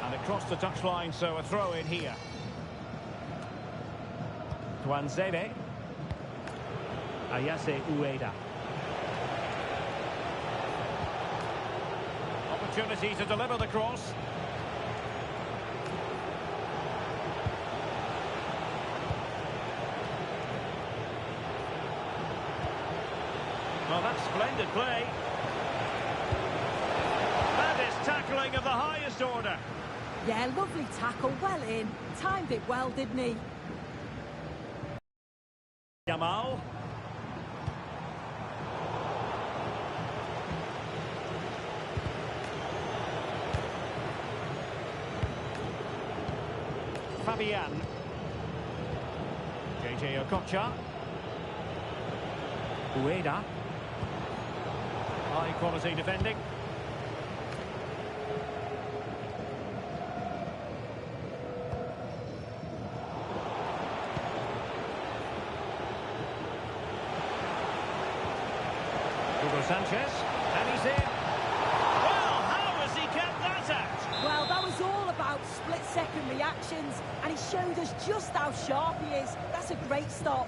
And across the touchline, so a throw in here. Tuanzebe. Ayase Ueda. Opportunity to deliver the cross. Well, that's splendid play. That is tackling of the highest order. Yeah, lovely tackle, well in. Timed it well, didn't he? Yamal. Fabian. JJ Okocha. Ueda. High quality defending. Hugo Sanchez. And he's in. Well, how has he kept that out? Well, that was all about split-second reactions, and he showed us just how sharp he is. That's a great stop.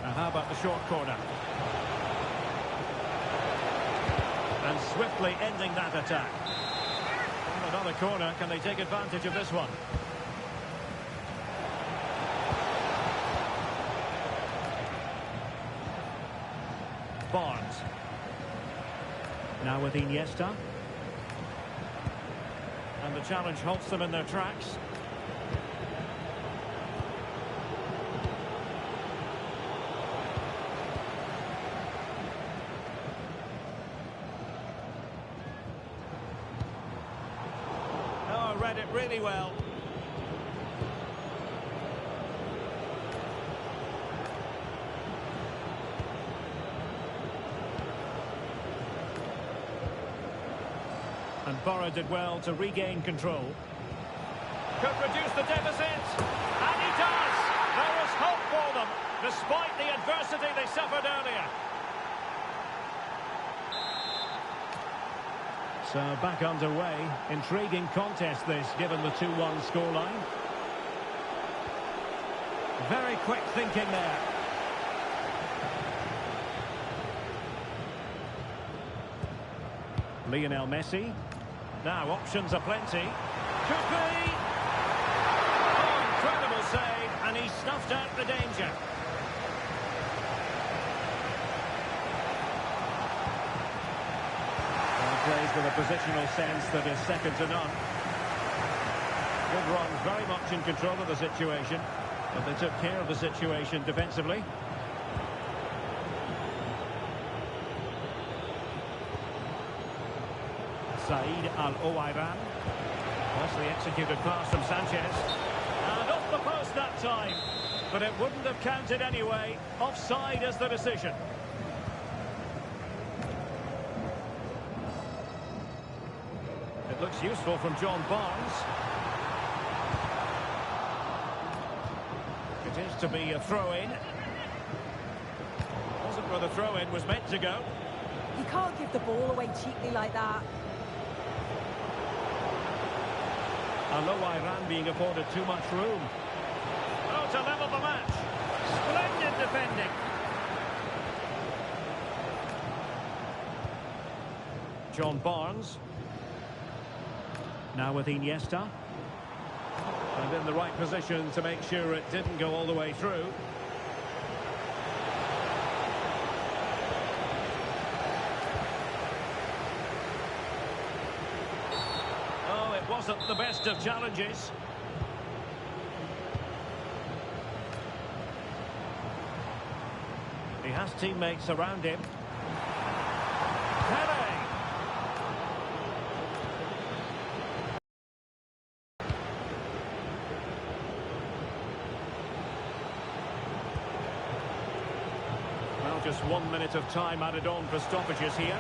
Now, how about the short corner? And swiftly ending that attack. And another corner. Can they take advantage of this one? Barnes. Now with Iniesta. And the challenge halts them in their tracks. Oh, read it really well. And Borough did well to regain control. Could reduce the deficit. And he does. There is hope for them. despite the adversity they suffered earlier. So back underway. Intriguing contest this, given the 2-1 scoreline. Very quick thinking there. Lionel Messi. Now options are plenty. Could be. Oh, incredible save, and he snuffed out the danger. Plays with a positional sense that is second to none. Good run, very much in control of the situation, but they took care of the situation defensively. Said Al-Owairan. Nicely executed pass from Sanchez. And off the post that time. But it wouldn't have counted anyway. Offside is the decision. It looks useful from John Barnes. It is to be a throw-in. Wasn't where the throw-in was meant to go. You can't give the ball away cheaply like that. Al-Owairan being afforded too much room. Oh, to level the match. Splendid defending. John Barnes. Now with Iniesta. And in the right position to make sure it didn't go all the way through. Oh, it wasn't the best of challenges. He has teammates around him. Pele! Just 1 minute of time added on for stoppages here.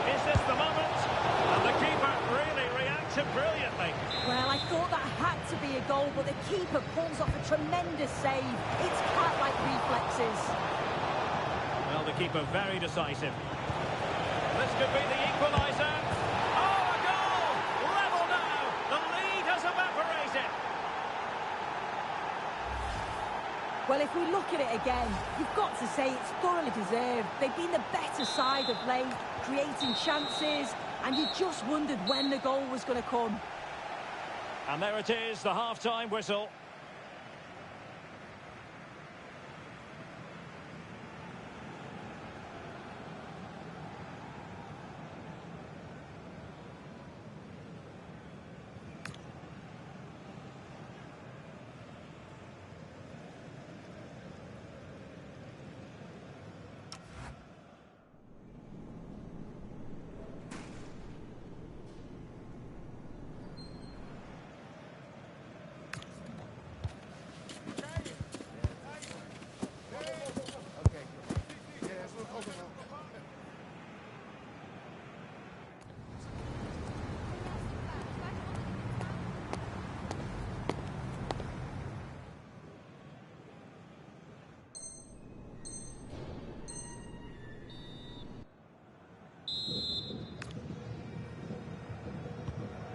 Is this the moment? And the keeper really reacted brilliantly. Well, I thought that had to be a goal, but the keeper pulls off a tremendous save. It's cat-like reflexes. Well, the keeper very decisive. This could be the equaliser. Oh, a goal! Level now! The lead has evaporated. Well, if we look at it again, you've got to say it's thoroughly deserved. They've been the better side of late, creating chances, and you just wondered when the goal was going to come. And there it is, the half-time whistle.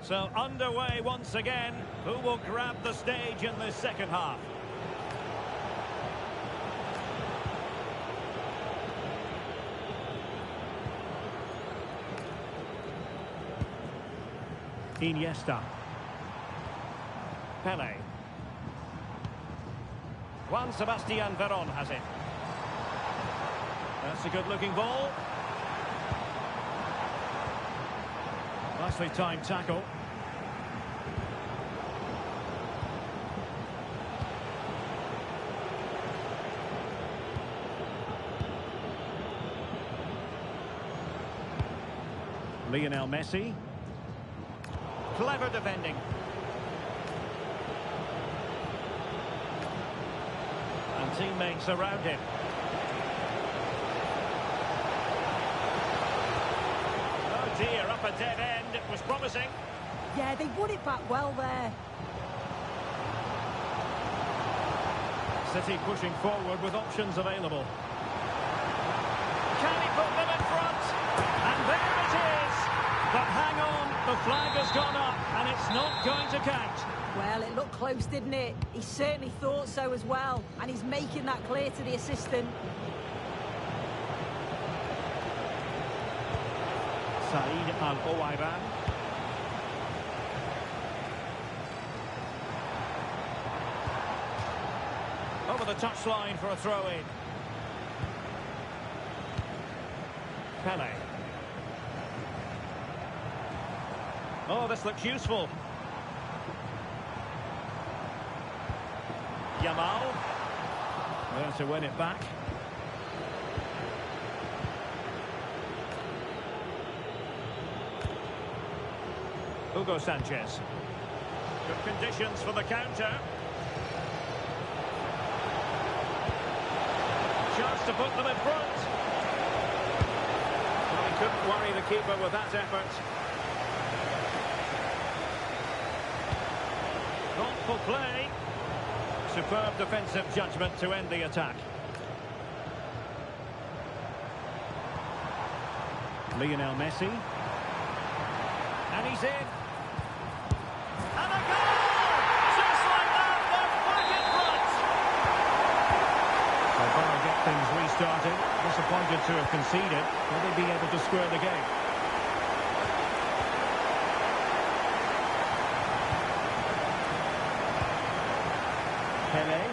So underway once again. Who will grab the stage in this second half? Iniesta. Pele. Juan Sebastian Veron has it. That's a good-looking ball. Nicely timed tackle. Lionel Messi. Clever defending. And teammates around him. Oh dear, up a dead end. It was promising. Yeah, they won it back well there. City pushing forward with options available. Can he put them in front? And there it is! But hang on, the flag has gone up and it's not going to count. Well, it looked close, didn't it? He certainly thought so as well, and he's making that clear to the assistant. Saeed Al-Owaiban. Over the touchline for a throw-in. Pele. Oh, this looks useful. Yamal. There to win it back. Hugo Sanchez. Good conditions for the counter. Chance to put them in front. Well, he couldn't worry the keeper with that effort. Thoughtful play. Superb defensive judgment to end the attack. Lionel Messi. And he's in. And a goal! Just like that, they're back in front. So far, get things restarted. Disappointed to have conceded. Will they be able to square the game? Pele.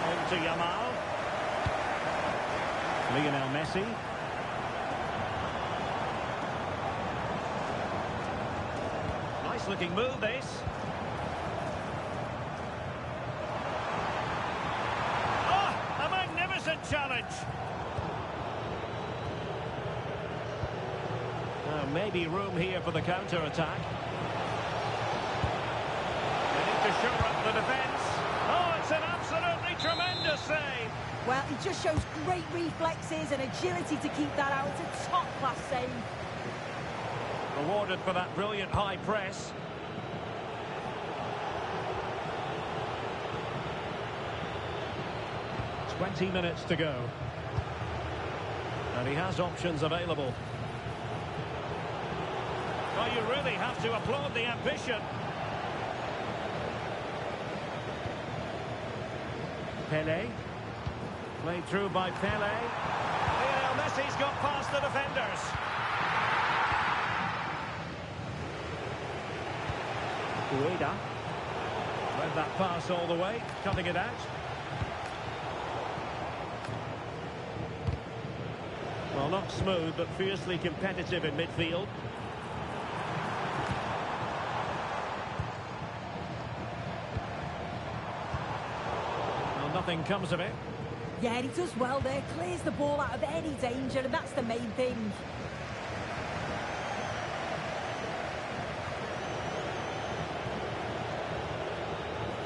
On to Yamal. Lionel Messi. Nice looking move, this. Oh, a magnificent challenge. Maybe room here for the counter-attack. They need to shore up the defence. Oh, it's an absolutely tremendous save. Well, he just shows great reflexes and agility to keep that out. It's a top-class save. Rewarded for that brilliant high press. "20 minutes to go. And he has options available. Well, you really have to applaud the ambition. Pele. Played through by Pele. Lionel Messi's got past the defenders. Ueda. Read that pass all the way, cutting it out. Well, not smooth, but fiercely competitive in midfield. Well, nothing comes of it. Yeah, he does well there. Clears the ball out of any danger, and that's the main thing.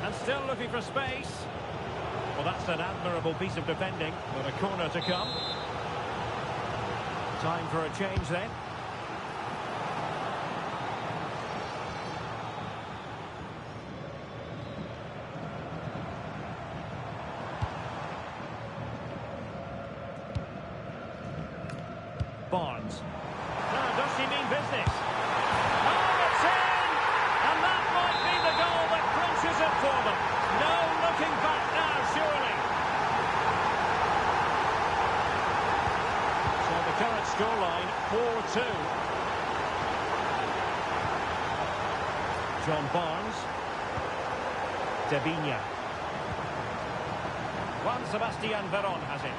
And still looking for space. Well, that's an admirable piece of defending, with a corner to come. Time for a change then. Barnes. Now, does she mean business? Oh, it's in! And that might be the goal that clinches it for them. No looking back now, surely. So the current scoreline, 4-2. John Barnes. Devinia. Juan Sebastian Veron has it.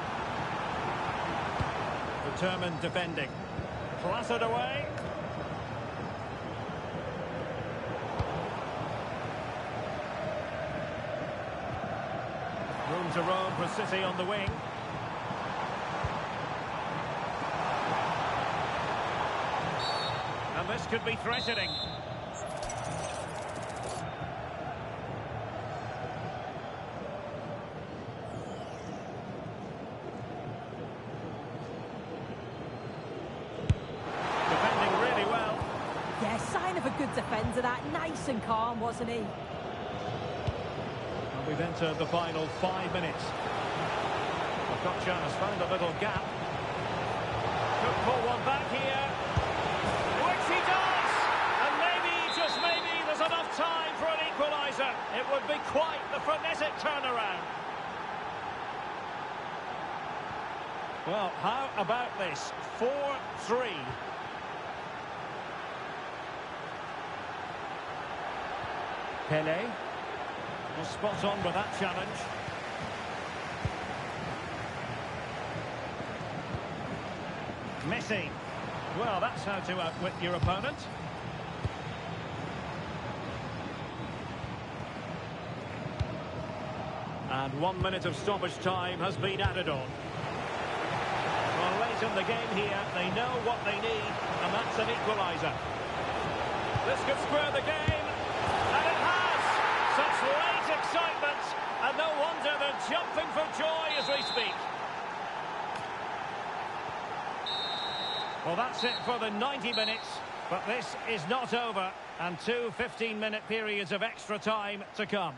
Determined defending. Clattered away. Room to roam for City on the wing. And this could be threatening. Defending really well. Yeah, sign of a good defender, that. Nice and calm, wasn't he? And We've entered the final 5 minutes. Okocha has found a little gap. Could pull one back here. Which he does! And maybe, just maybe, there's enough time for an equaliser. It would be quite the frenetic turnaround. Well, how about this? 4-3. Pele. Well, spot on with that challenge. Messi. Well, that's how to outwit your opponent. And 1 minute of stoppage time has been added on. Well, late in the game here, they know what they need, and that's an equaliser. This could square the game, and it has! Such late excitement, and no wonder they're jumping for joy as we speak. Well, that's it for the 90 minutes, but this is not over, and 2 15-minute periods of extra time to come.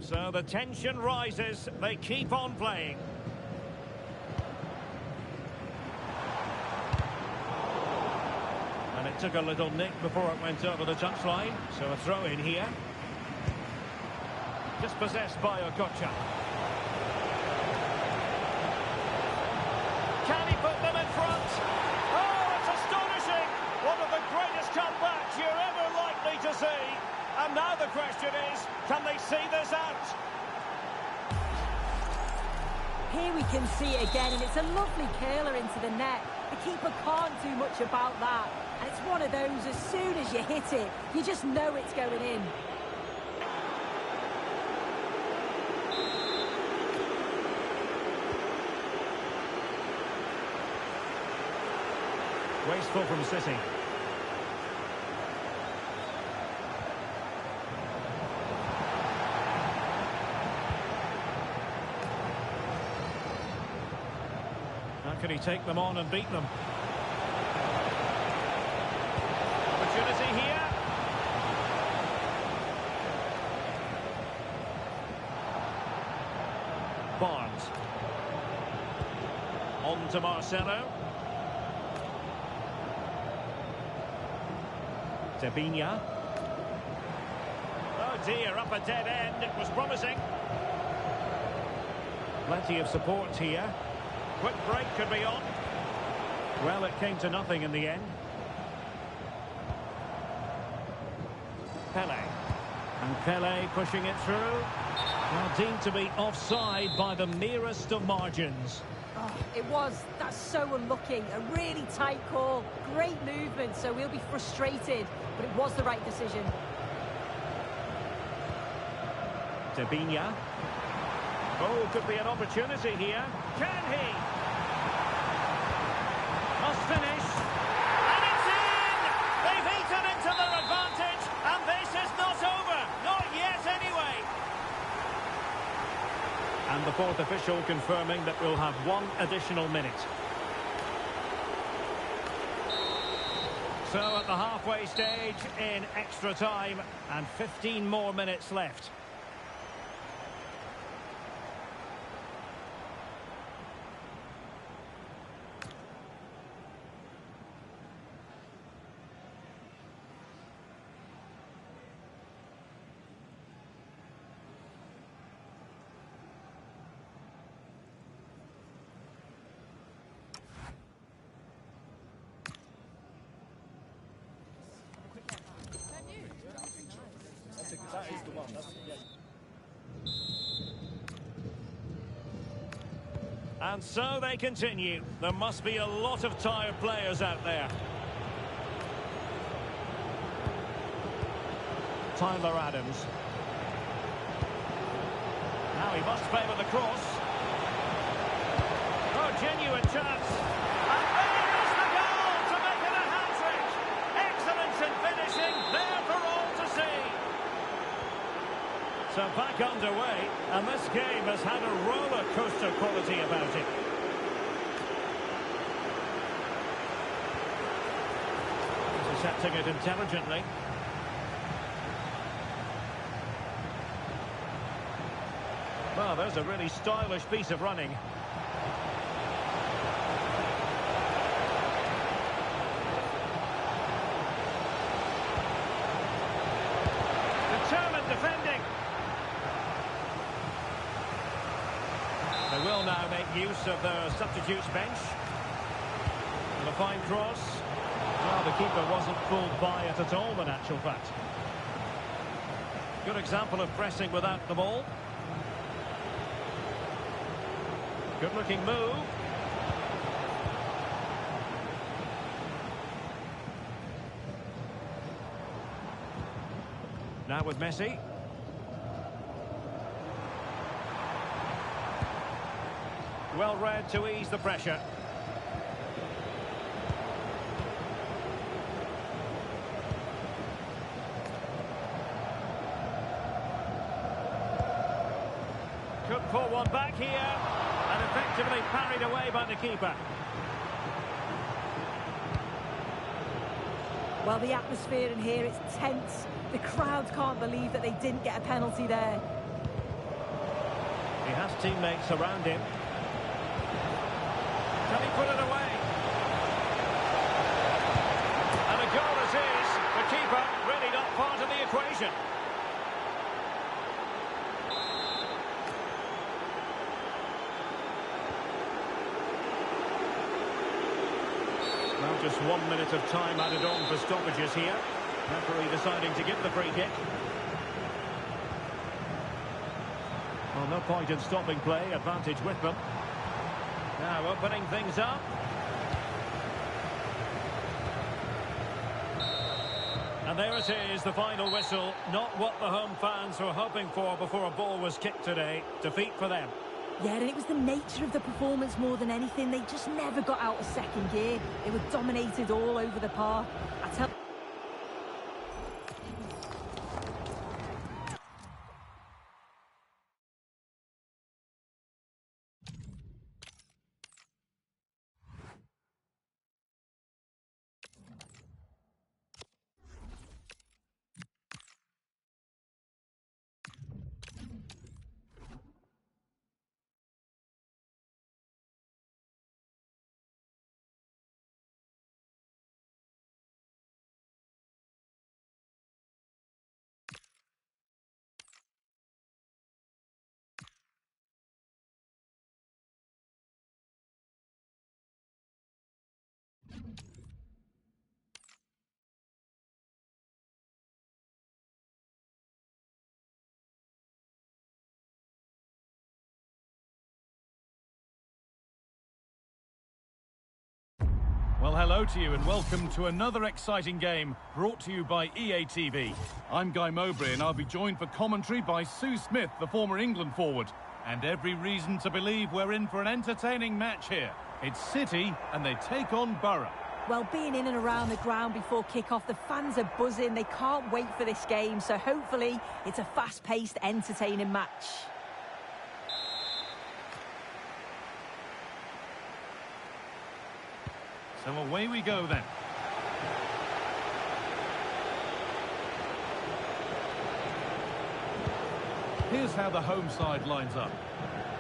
So the tension rises, they keep on playing. And it took a little nick before it went over the touchline, so a throw in here. Dispossessed by Okocha. Can he put them in front? Oh, it's astonishing! One of the greatest comebacks you're ever likely to see. And now the question is, can they see this out? Here we can see it again, and it's a lovely curler into the net. The keeper can't do much about that. And it's one of those, as soon as you hit it, you just know it's going in. Wasteful from City. How can he take them on and beat them? Opportunity here. Barnes. On to Marcelo. Tabinia. Oh dear, up a dead end. It was promising. Plenty of support here. Quick break could be on. Well, it came to nothing in the end. Pele. And Pele pushing it through. Well, deemed to be offside by the merest of margins. Oh, it was. That's so unlucky. A really tight call. Great movement, so we'll be frustrated. But it was the right decision. Tabinia. Oh, could be an opportunity here. Can he? Must finish. And it's in! They've eaten into their advantage, and this is not over. Not yet, anyway. And the fourth official confirming that we'll have 1 additional minute. So at the halfway stage in extra time, and 15 more minutes left. And so they continue. There must be a lot of tired players out there. Tyler Adams. Now he must favour the cross. Oh, genuine chance. And there is the goal to make it a hat-trick. Excellence in finishing, there for all to see. So back underway, and this game has had a roller coaster quality about it. Intercepting it intelligently. Well, there's a really stylish piece of running. Determined defending. They will now make use of their substitutes bench. And a fine cross. Well, the keeper wasn't fooled by it at all, in actual fact. Good example of pressing without the ball. Good-looking move. Now with Messi. Well read to ease the pressure. Could pull one back here. And effectively parried away by the keeper. Well, the atmosphere in here, it's tense. The crowd can't believe that they didn't get a penalty there. He has teammates around him. Can he put it away? And a goal it is. The keeper really not part of the equation. Well, just 1 minute of time added on for stoppages here. Referee deciding to give the free kick. Well, no point in stopping play. Advantage with them. Now opening things up. And there it is, the final whistle. Not what the home fans were hoping for before a ball was kicked today. Defeat for them. Yeah, and it was the nature of the performance more than anything. They just never got out of second gear. They were dominated all over the park. Well, hello to you and welcome to another exciting game brought to you by EA TV. I'm Guy Mowbray and I'll be joined for commentary by Sue Smith, the former England forward. And every reason to believe we're in for an entertaining match here. It's City and they take on Borough. Well, being in and around the ground before kick-off, the fans are buzzing. They can't wait for this game, so hopefully it's a fast-paced, entertaining match. So away we go then. Here's how the home side lines up.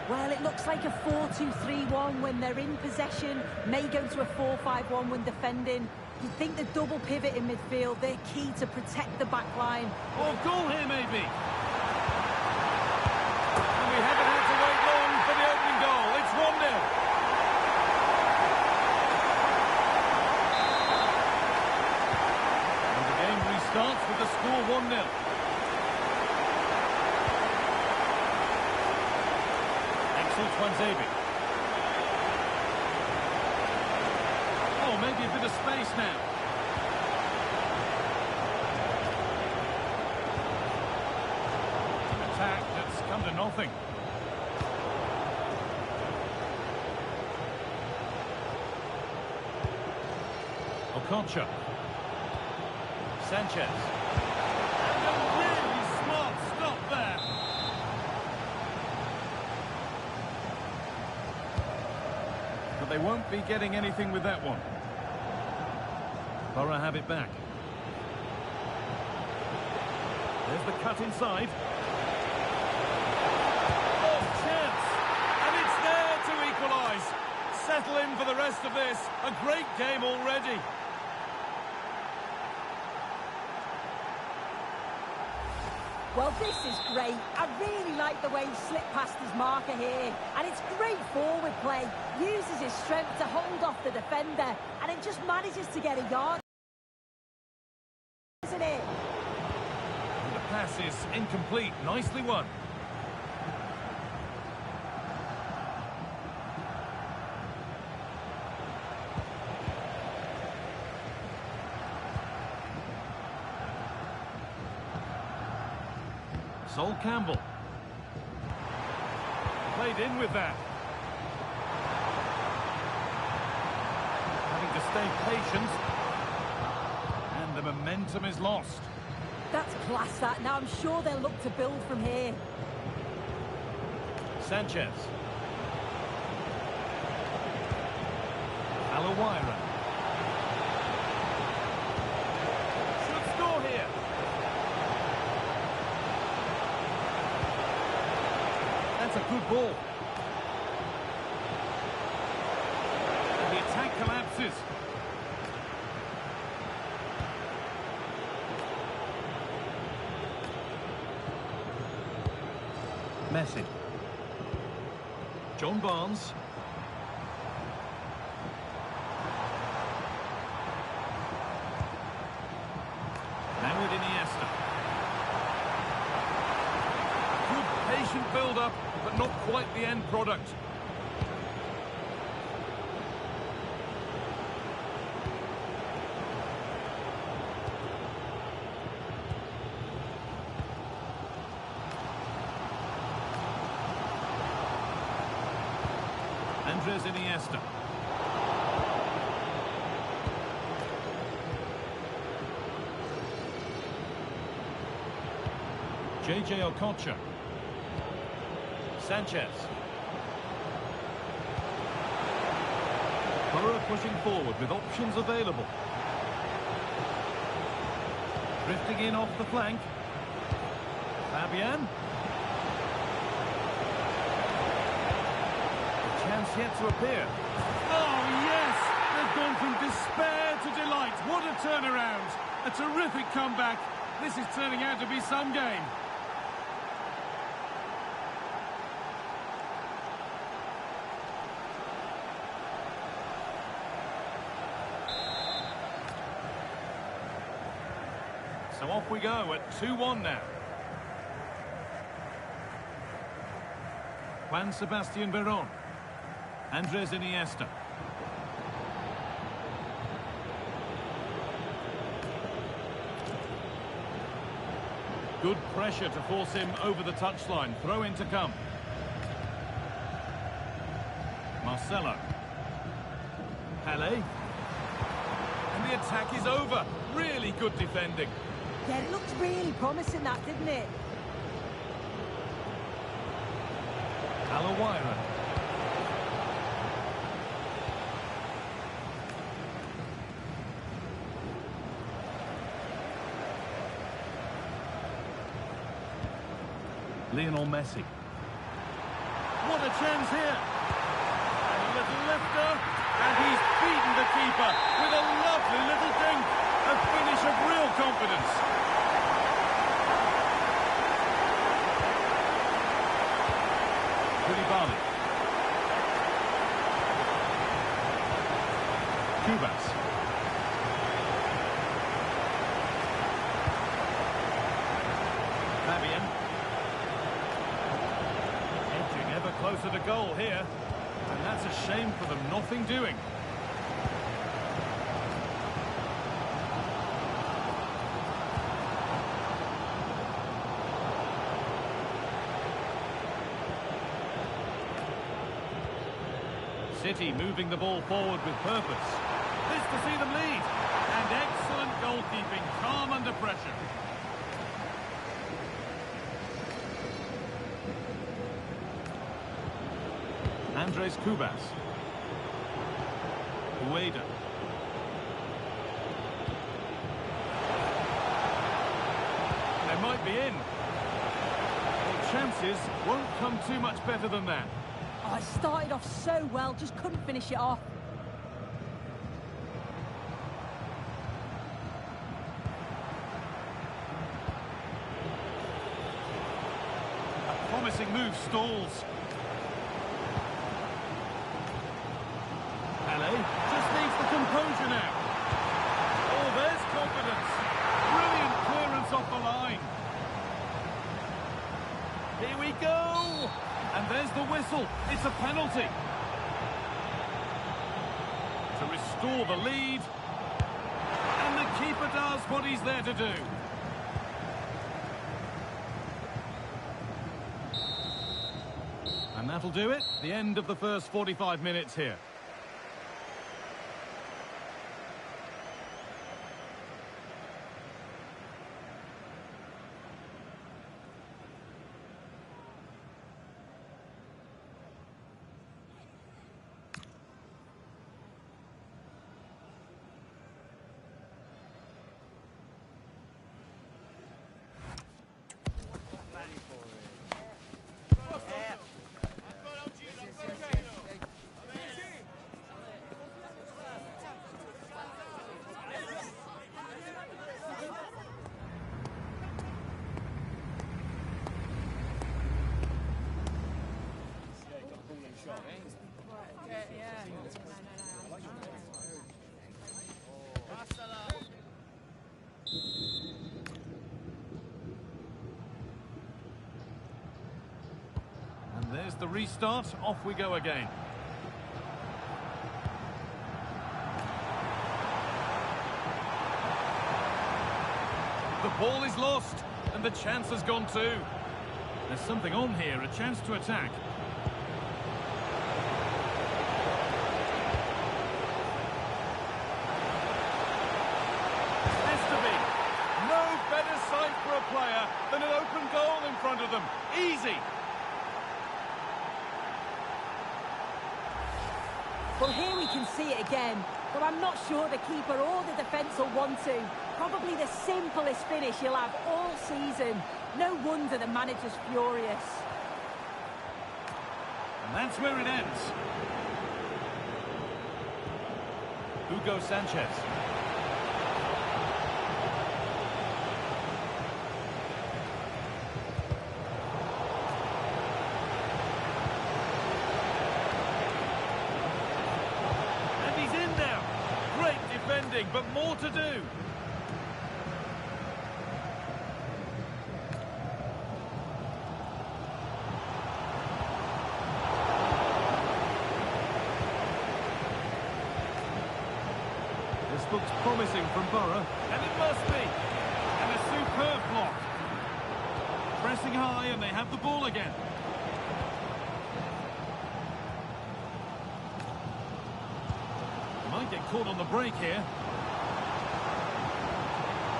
Well, it looks like a 4-2-3-1 when they're in possession. May go to a 4-5-1 when defending. You'd think the double pivot in midfield, they're key to protect the back line. Oh, goal here maybe. And we haven't had to wait long for the opening goal. It's 1-0. Starts with the score 1-0. Axel Twanzebe. a bit of space now. Attack that's come to nothing. Okocha. Sanchez. And a really smart stop there. But they won't be getting anything with that one. Borough have it back. There's the cut inside. Oh, chance! And it's there to equalise. Settle in for the rest of this. A great game already. Well, this is great. I really like the way he slipped past his marker here. And it's great forward play. Uses his strength to hold off the defender. And it just manages to get a yard. Isn't it? The pass is incomplete. Nicely won. Sol Campbell. Played in with that. Having to stay patient. And the momentum is lost. That's class, that. Now I'm sure they'll look to build from here. Sanchez. Alawaira. Should score here. That's a good ball. And the attack collapses. Messi. John Barnes. Now with Iniesta. Good patient build-up, but not quite the end product. Andres Iniesta. JJ Okocha. Sanchez. Borough pushing forward with options available. Drifting in off the flank. Fabian. Chance yet to appear. Oh, yes! They've gone from despair to delight. What a turnaround. A terrific comeback. This is turning out to be some game. So off we go at 2-1 now. Juan Sebastian Veron. Andres Iniesta. Good pressure to force him over the touchline. Throw in to come. Marcelo. Pele. And the attack is over. Really good defending. Yeah, it looked really promising, that, didn't it? Alawaira. Lionel Messi. What a chance here. And a little lifter. And he's beaten the keeper with a lovely little dink. A finish of real confidence. Koulibaly. Cubas. Fabian. Edging ever closer to goal here. And that's a shame for them. Nothing doing. City moving the ball forward with purpose. This to see them lead. And excellent goalkeeping, calm under pressure. Andres Kubas. Ueda. They might be in. The chances won't come too much better than that. Oh, it started off so well, just couldn't finish it off. A promising move stalls. Just needs the composure now. Oh, there's confidence. Brilliant clearance off the line. Here we go. And there's the whistle. It's a penalty. To restore the lead. And the keeper does what he's there to do. And that'll do it. The end of the first 45 minutes here. And there's the restart. Off we go again. The ball is lost, and the chance has gone too. There's something on here, a chance to attack. For a player than an open goal in front of them. Easy. Well, here we can see it again, but I'm not sure the keeper or the defence will want to. Probably the simplest finish he'll have all season. No wonder the manager's furious. And that's where it ends. Hugo Sanchez. But more to do. This looks promising from Borough, and it must be. And a superb block. Pressing high, and they have the ball again. Might get caught on the break here.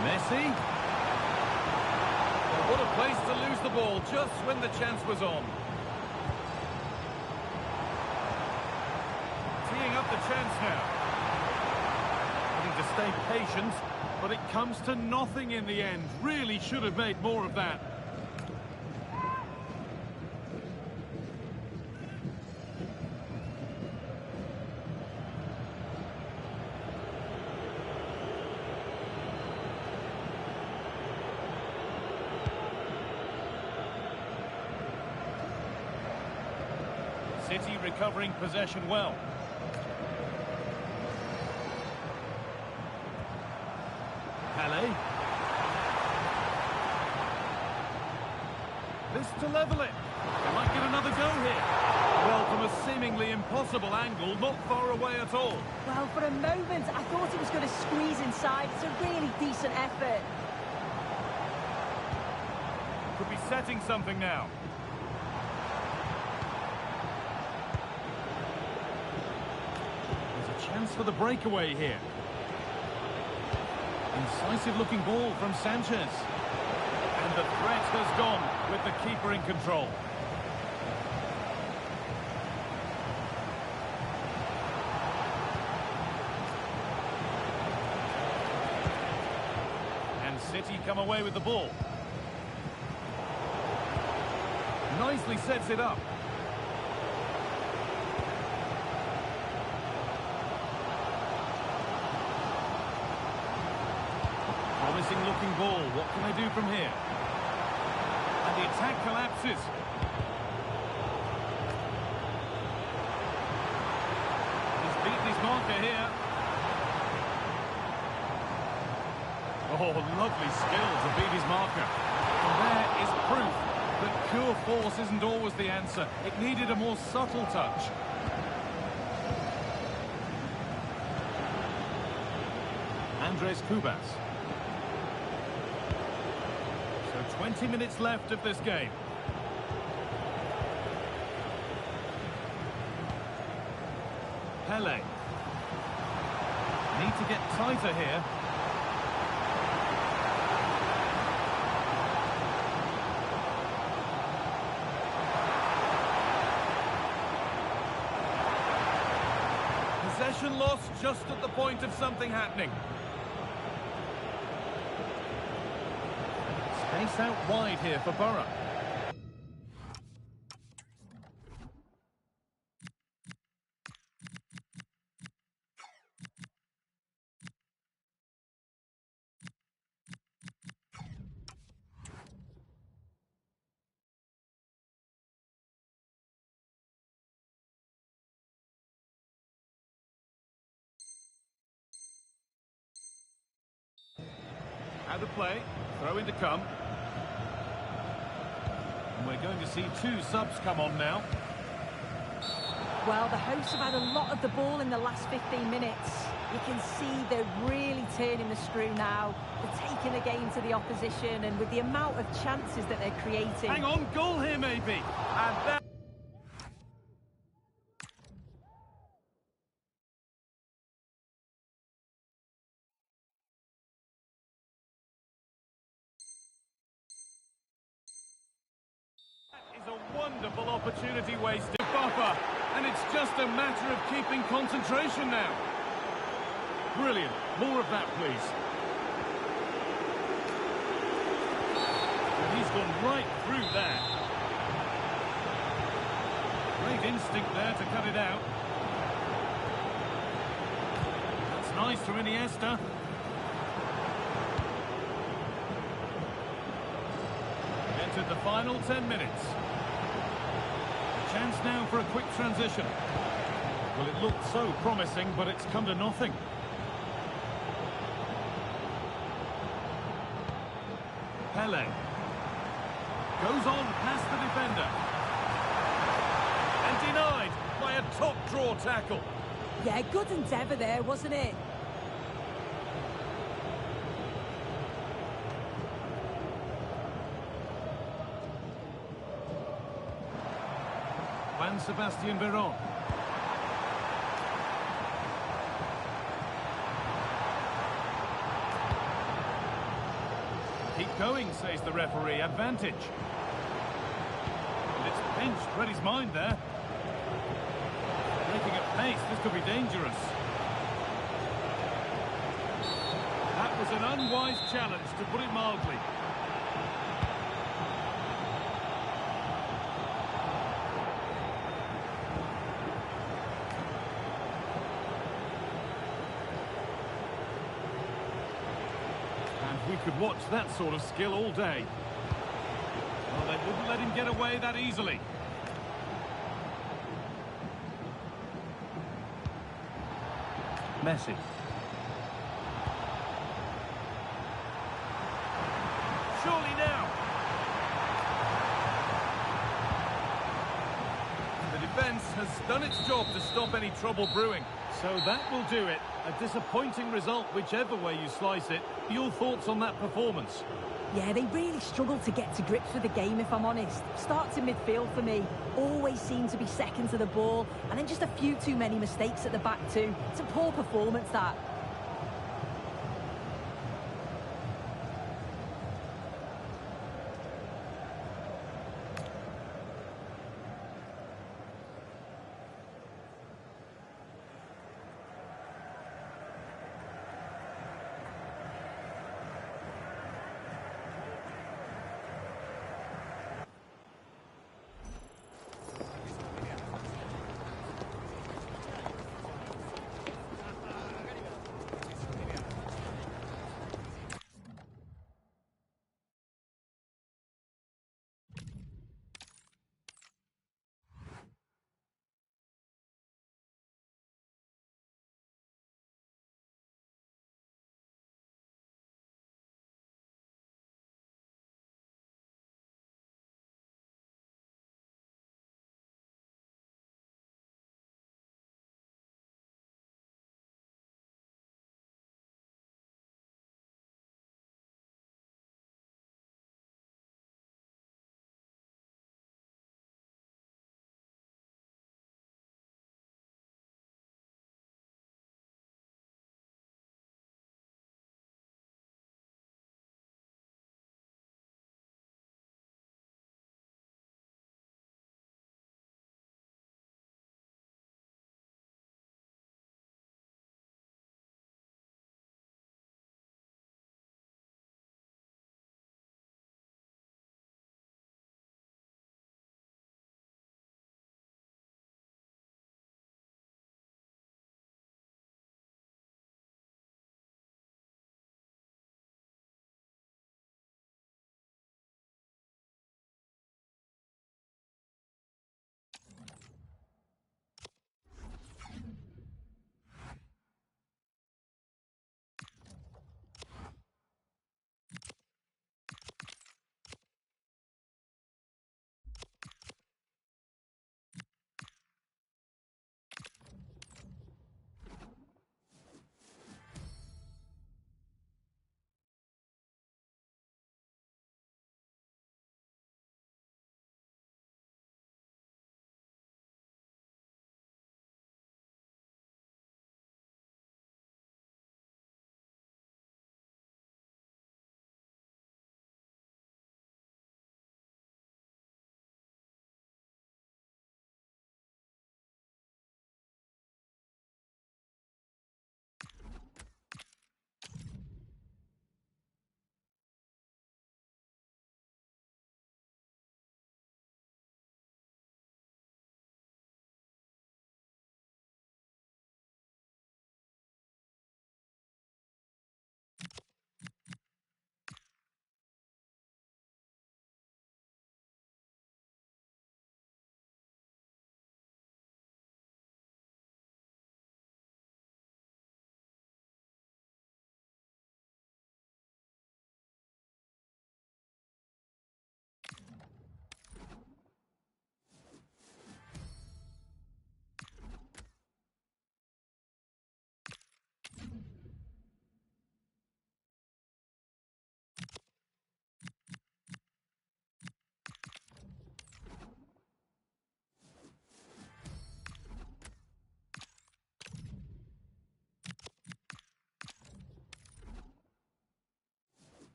Messi. Oh, what a place to lose the ball just when the chance was on. Teeing up the chance now. Having to stay patient, but it comes to nothing in the end. Really should have made more of that. City recovering possession well. Pele. This to level it. They might get another go here. Well, from a seemingly impossible angle, not far away at all. Well, for a moment, I thought he was going to squeeze inside. It's a really decent effort. Could be setting something now. Chance for the breakaway here. Incisive looking ball from Sanchez. And the threat has gone with the keeper in control. And City come away with the ball. Nicely sets it up. Promising looking ball. What can they do from here? And the attack collapses. He's beaten his marker here. Oh, lovely skill to beat his marker. And there is proof that pure force isn't always the answer. It needed a more subtle touch. Andres Cubas. So 20 minutes left of this game. Pele. Need to get tighter here. Possession lost just at the point of something happening. Space out wide here for Borough. Out of play, throw in to come. And we're going to see two subs come on now. Well, the hosts have had a lot of the ball in the last 15 minutes. You can see they're really turning the screw now. They're taking the game to the opposition, and with the amount of chances that they're creating... Hang on, goal here maybe. And that... is a wonderful opportunity wasted. Buffer, and it's just a matter of keeping concentration now. Brilliant. More of that, please. And he's gone right through that. Great instinct there to cut it out. That's nice from Iniesta. Entered the final 10 minutes. Chance now for a quick transition. Well, it looked so promising, but it's come to nothing. Pele. Goes on past the defender. And denied by a top-draw tackle. Yeah, good endeavour there, wasn't it? Sebastian Veron. Keep going, says the referee. Advantage. And it's pinched. Read his mind there. Making at pace. This could be dangerous. That was an unwise challenge, to put it mildly. We could watch that sort of skill all day. Well, they wouldn't let him get away that easily. Messi. Surely now. The defence has done its job to stop any trouble brewing. So that will do it. A disappointing result, whichever way you slice it. Your thoughts on that performance? Yeah, they really struggle to get to grips with the game, if I'm honest. Starts in midfield for me. Always seem to be second to the ball. And then just a few too many mistakes at the back too. It's a poor performance, that.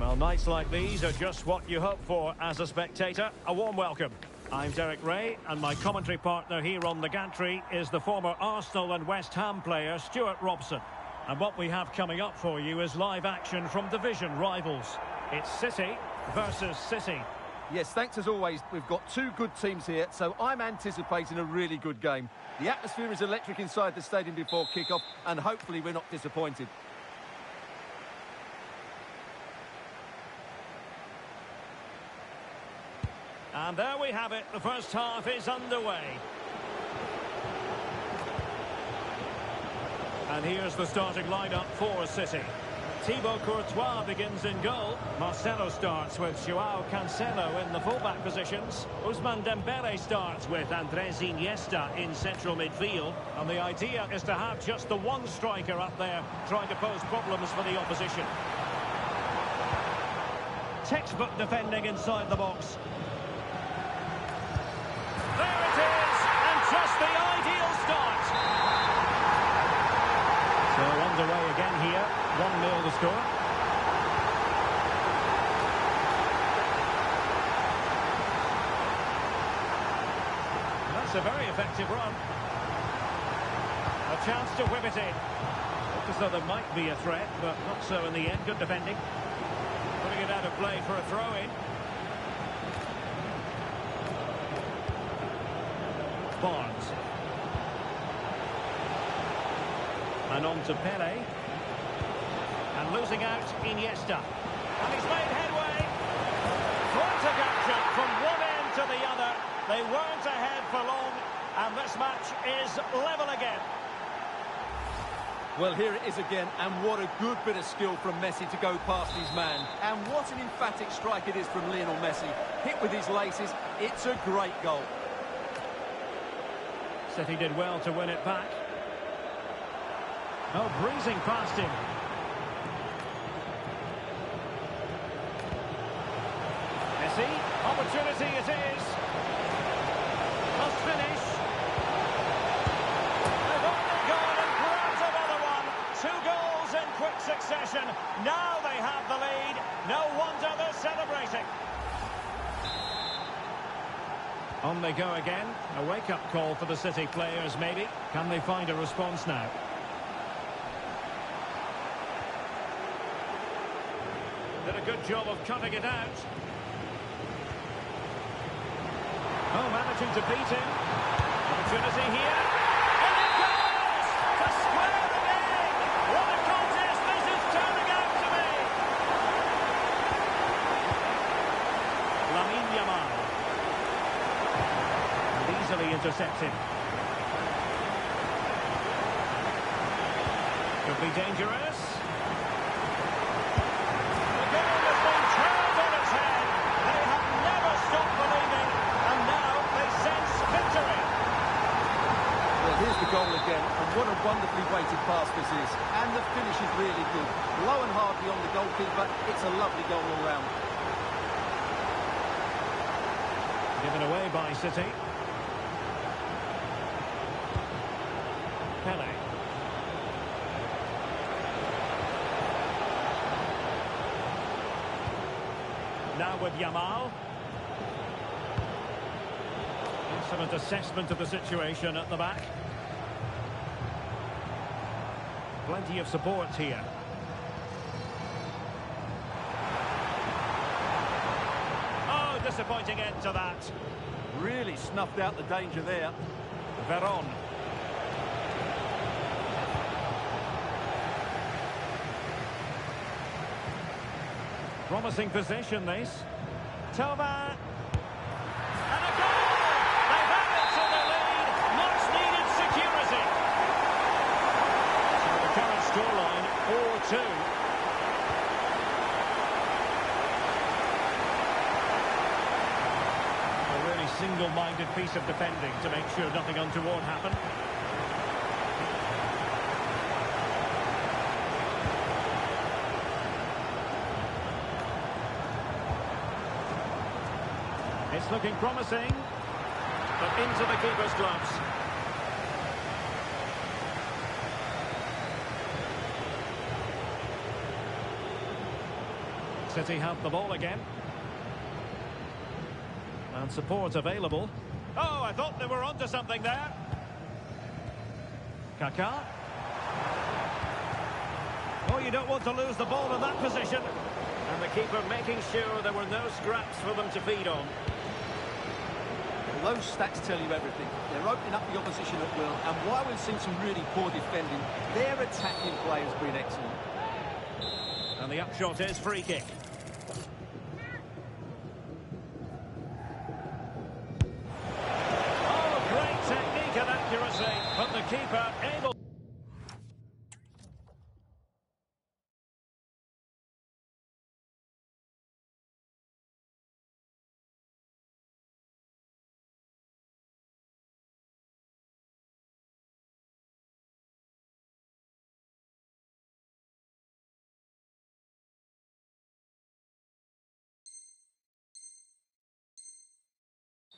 Well, nights like these are just what you hope for as a spectator. A warm welcome. I'm Derek Ray, and my commentary partner here on the gantry is the former Arsenal and West Ham player Stuart Robson. And what we have coming up for you is live action from division rivals. It's City versus City. Yes, thanks as always. We've got two good teams here, so I'm anticipating a really good game. The atmosphere is electric inside the stadium before kick-off, and hopefully we're not disappointed. And there we have it. The first half is underway. And here's the starting lineup for City. Thibaut Courtois begins in goal. Marcelo starts with Joao Cancelo in the fullback positions. Ousmane Dembele starts with Andres Iniesta in central midfield. And the idea is to have just the one striker up there trying to pose problems for the opposition. Textbook defending inside the box. There it is, and just the ideal start. So underway again here, 1-0 the score. That's a very effective run. A chance to whip it in. Looked as though there might be a threat, but not so in the end. Good defending. Putting it out of play for a throw-in. Barnes. And on to Pele. And losing out, Iniesta. And he's made headway. Frantic action from one end to the other. They weren't ahead for long, and this match is level again. Well, here it is again, and what a good bit of skill from Messi to go past his man. And what an emphatic strike it is from Lionel Messi. Hit with his laces, it's a great goal. City did well to win it back. Oh, breezing past him. Messi, opportunity it is. Must finish. They've only gone and grabbed another one. 2 goals in quick succession. Now they have the lead. No wonder they're celebrating. On they go again. A wake-up call for the City players, maybe. Can they find a response now? Did a good job of cutting it out. Oh, managing to beat him. Opportunity here. And it goes! To square the game! What a contest this is turning out to be! Lamine Yamal. Easily intercepted. Could be dangerous. The game has been turned on its head. They have never stopped believing, and now they sense victory. Well, here's the goal again, and what a wonderfully weighted pass this is. And the finish is really good. Low and hard beyond the goalkeeper. It's a lovely goal all round. Given away by City. Pele. Now with Yamal. Excellent assessment of the situation at the back. Plenty of support here. Oh, disappointing end to that. Really snuffed out the danger there. Veron. Promising possession, this. Toma. And a goal! They've added to the lead. Much needed security. So the current scoreline, 4-2. A really single-minded piece of defending to make sure nothing untoward happened. It's looking promising, but into the keeper's gloves. City have the ball again. And support available. Oh, I thought they were onto something there. Kaká. Oh, you don't want to lose the ball in that position. And the keeper making sure there were no scraps for them to feed on. Well, those stats tell you everything. They're opening up the opposition at will. And while we've seen some really poor defending, their attacking play has been excellent. And the upshot is free kick. Oh, great technique and accuracy. But the keeper able...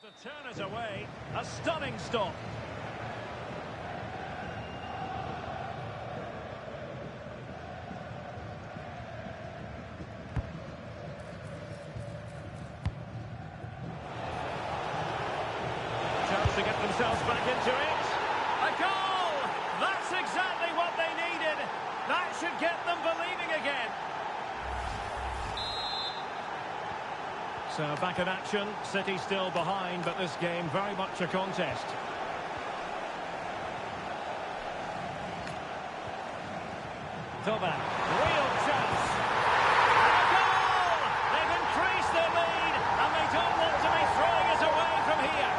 to turn it away. A stunning stop. Chance to get themselves back into it. A goal! That's exactly what they needed. That should get them believing again. So back in action, City still behind, but this game very much a contest. Toba, real chance. A goal! They've increased their lead, and they don't want to be throwing it away from here.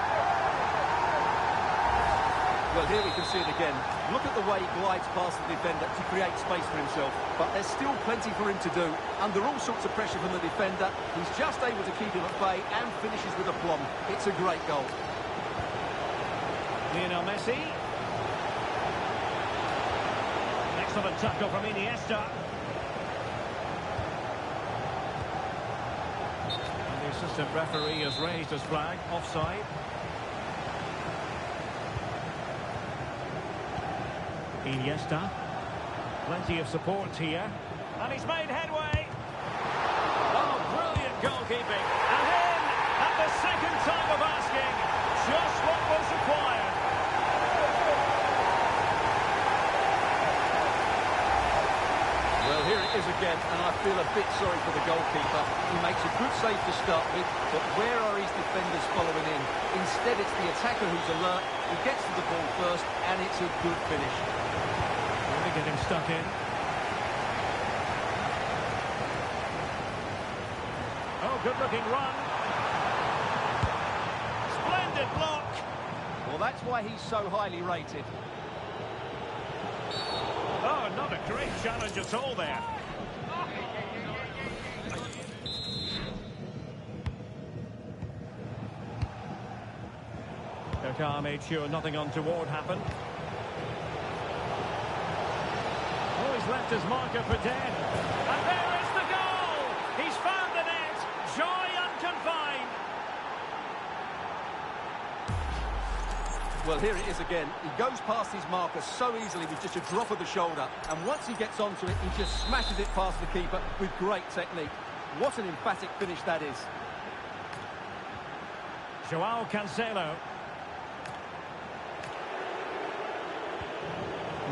Well, here we can see it again. Look at the way he glides past the defender to create space for himself. But there's still plenty for him to do. Under all sorts of pressure from the defender, he's just able to keep him at bay and finishes with aplomb. It's a great goal. Lionel Messi. Excellent tackle from Iniesta. And the assistant referee has raised his flag. Offside. Iniesta. Plenty of support here. And he's made headway. Oh, brilliant goalkeeping. And in at the second time of asking. Just what was required. Well, here it is again, and I feel a bit sorry for the goalkeeper. He makes a good save to start with, but where are his defenders following in? Instead, it's the attacker who's alert. He gets to the ball first, and it's a good finish. Really getting stuck in. Oh, good-looking run. Splendid block. Well, that's why he's so highly rated. Oh, not a great challenge at all there. Kaká made sure nothing untoward happened. Oh, he's left his marker for dead. And there is the goal! He's found the net! Joy unconfined! Well, here it is again. He goes past his marker so easily with just a drop of the shoulder. And once he gets onto it, he just smashes it past the keeper with great technique. What an emphatic finish that is. João Cancelo.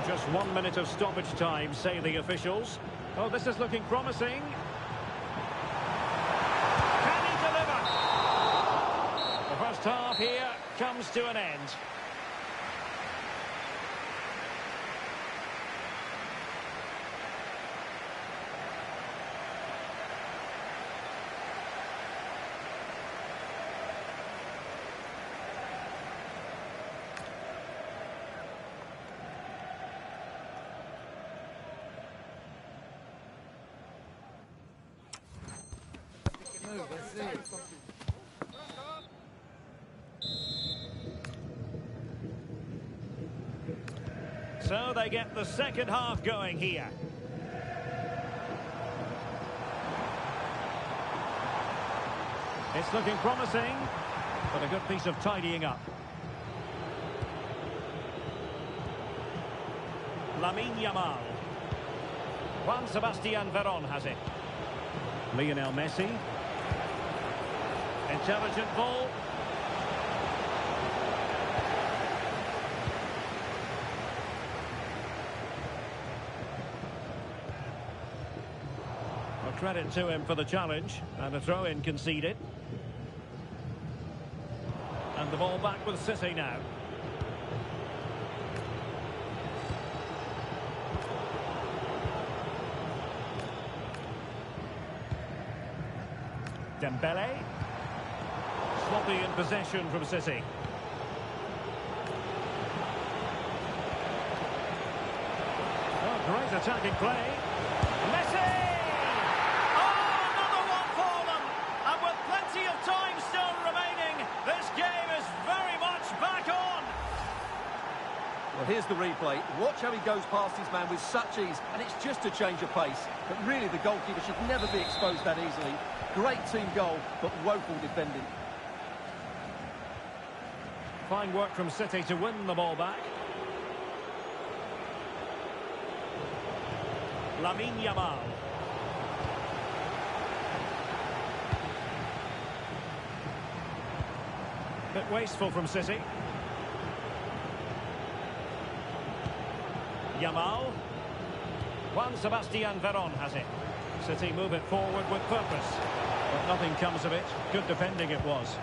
Just 1 minute of stoppage time, say the officials. Oh, this is looking promising. Can he deliver? The first half here comes to an end. So they get the second half going here. It's looking promising, but a good piece of tidying up. Lamine Yamal. Juan Sebastian Veron has it. Lionel Messi. Intelligent ball. Well, credit to him for the challenge, and a throw-in conceded. And the ball back with City now. Dembele. Sloppy in possession from City. Oh, great attacking play. Messi! Oh, another one for them! And with plenty of time still remaining, this game is very much back on! Well, here's the replay. Watch how he goes past his man with such ease, and it's just a change of pace. But really, the goalkeeper should never be exposed that easily. Great team goal, but woeful defending. Fine work from City to win the ball back. Lamine Yamal. Bit wasteful from City. Yamal. Juan Sebastian Veron has it. City move it forward with purpose. But nothing comes of it. Good defending it was.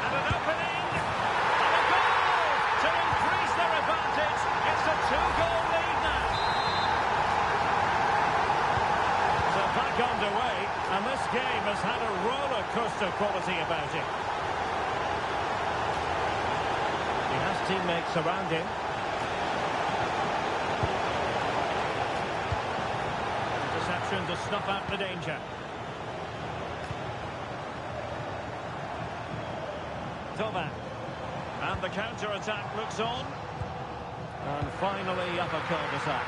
And an opening! And a goal! To increase their advantage. It's a 2-goal lead now. So back underway. And this game has had a roller coaster quality about it. He has teammates around him. To snuff out the danger. Thauvin. And the counter-attack looks on. And finally up a cul-de-sac.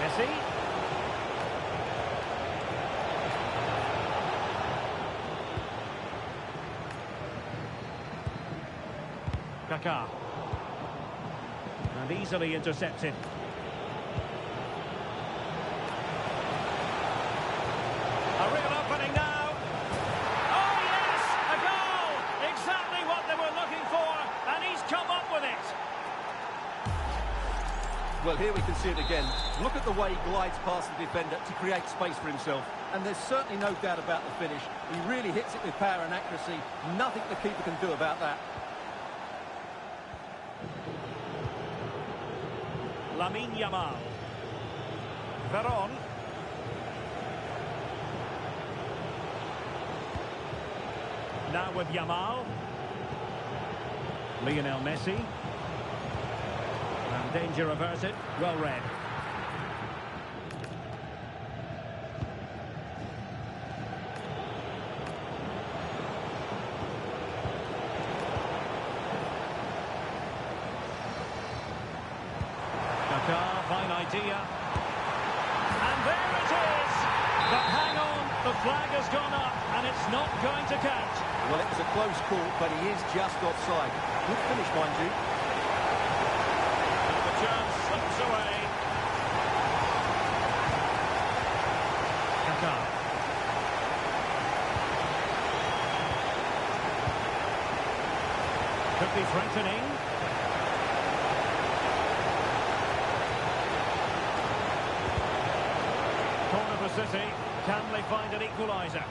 Messi. Kaká. And easily intercepted. A real opening now. Oh yes, a goal! Exactly what they were looking for, and he's come up with it. Well, here we can see it again. Look at the way he glides past the defender to create space for himself. And there's certainly no doubt about the finish. He really hits it with power and accuracy. Nothing the keeper can do about that. Lamine Yamal. Veron. Now with Yamal. Lionel Messi. And danger averted. Well read. Fine idea. And there it is! But hang on, the flag has gone up and it's not going to count. Well, it was a close call, but he is just offside. Good finish, mind you. And the chance slips away. Kaká. Could be threatening. Corner for City. Can they find an equaliser?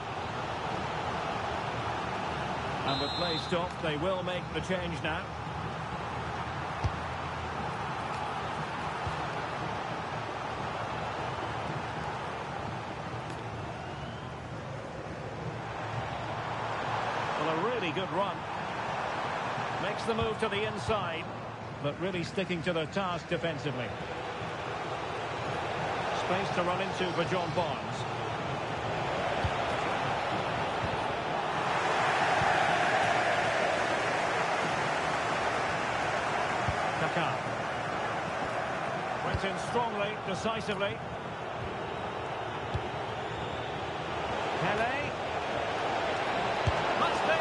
And with play stopped, they will make the change now. Well, a really good run. Makes the move to the inside, but really sticking to their task defensively. Space to run into for John Barnes. Kaká. Went in strongly, decisively. Pele. Must be.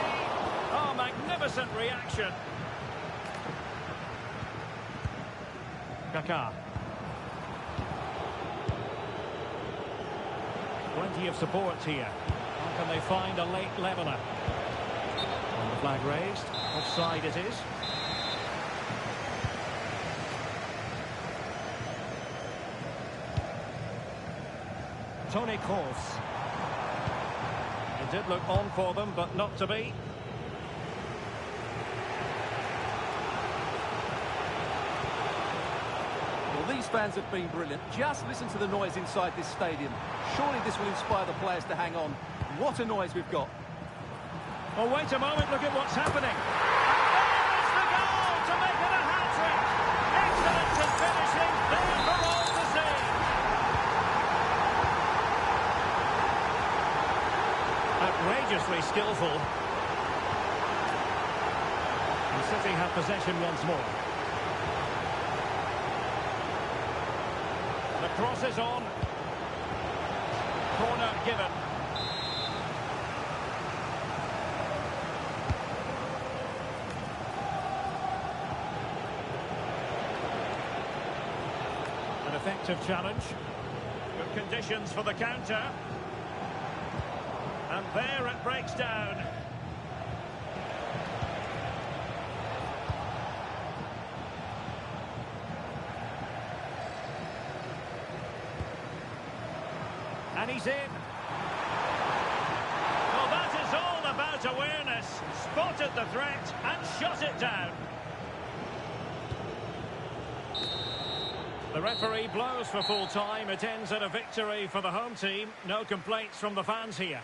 Oh, magnificent reaction. Kaká. Plenty of support here. How can they find a late leveller? And the flag raised. Offside it is. Toni Kroos. It did look on for them, but not to be. Well, these fans have been brilliant. Just listen to the noise inside this stadium. Surely this will inspire the players to hang on. What a noise we've got. Oh, wait a moment, look at what's happening. And there is the goal to make it a hat-trick. Excellent in finishing, there for all to see. Outrageously skillful. And City have possession once more. The cross is on. Corner given. An effective challenge. Good conditions for the counter. And there it breaks down. And he's in. Well, that is all about awareness. Spotted the threat and shot it down. The referee blows for full time. It ends at a victory for the home team. No complaints from the fans here.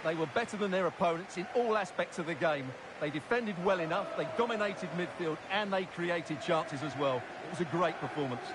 They were better than their opponents in all aspects of the game. They defended well enough, they dominated midfield, and they created chances as well. It was a great performance.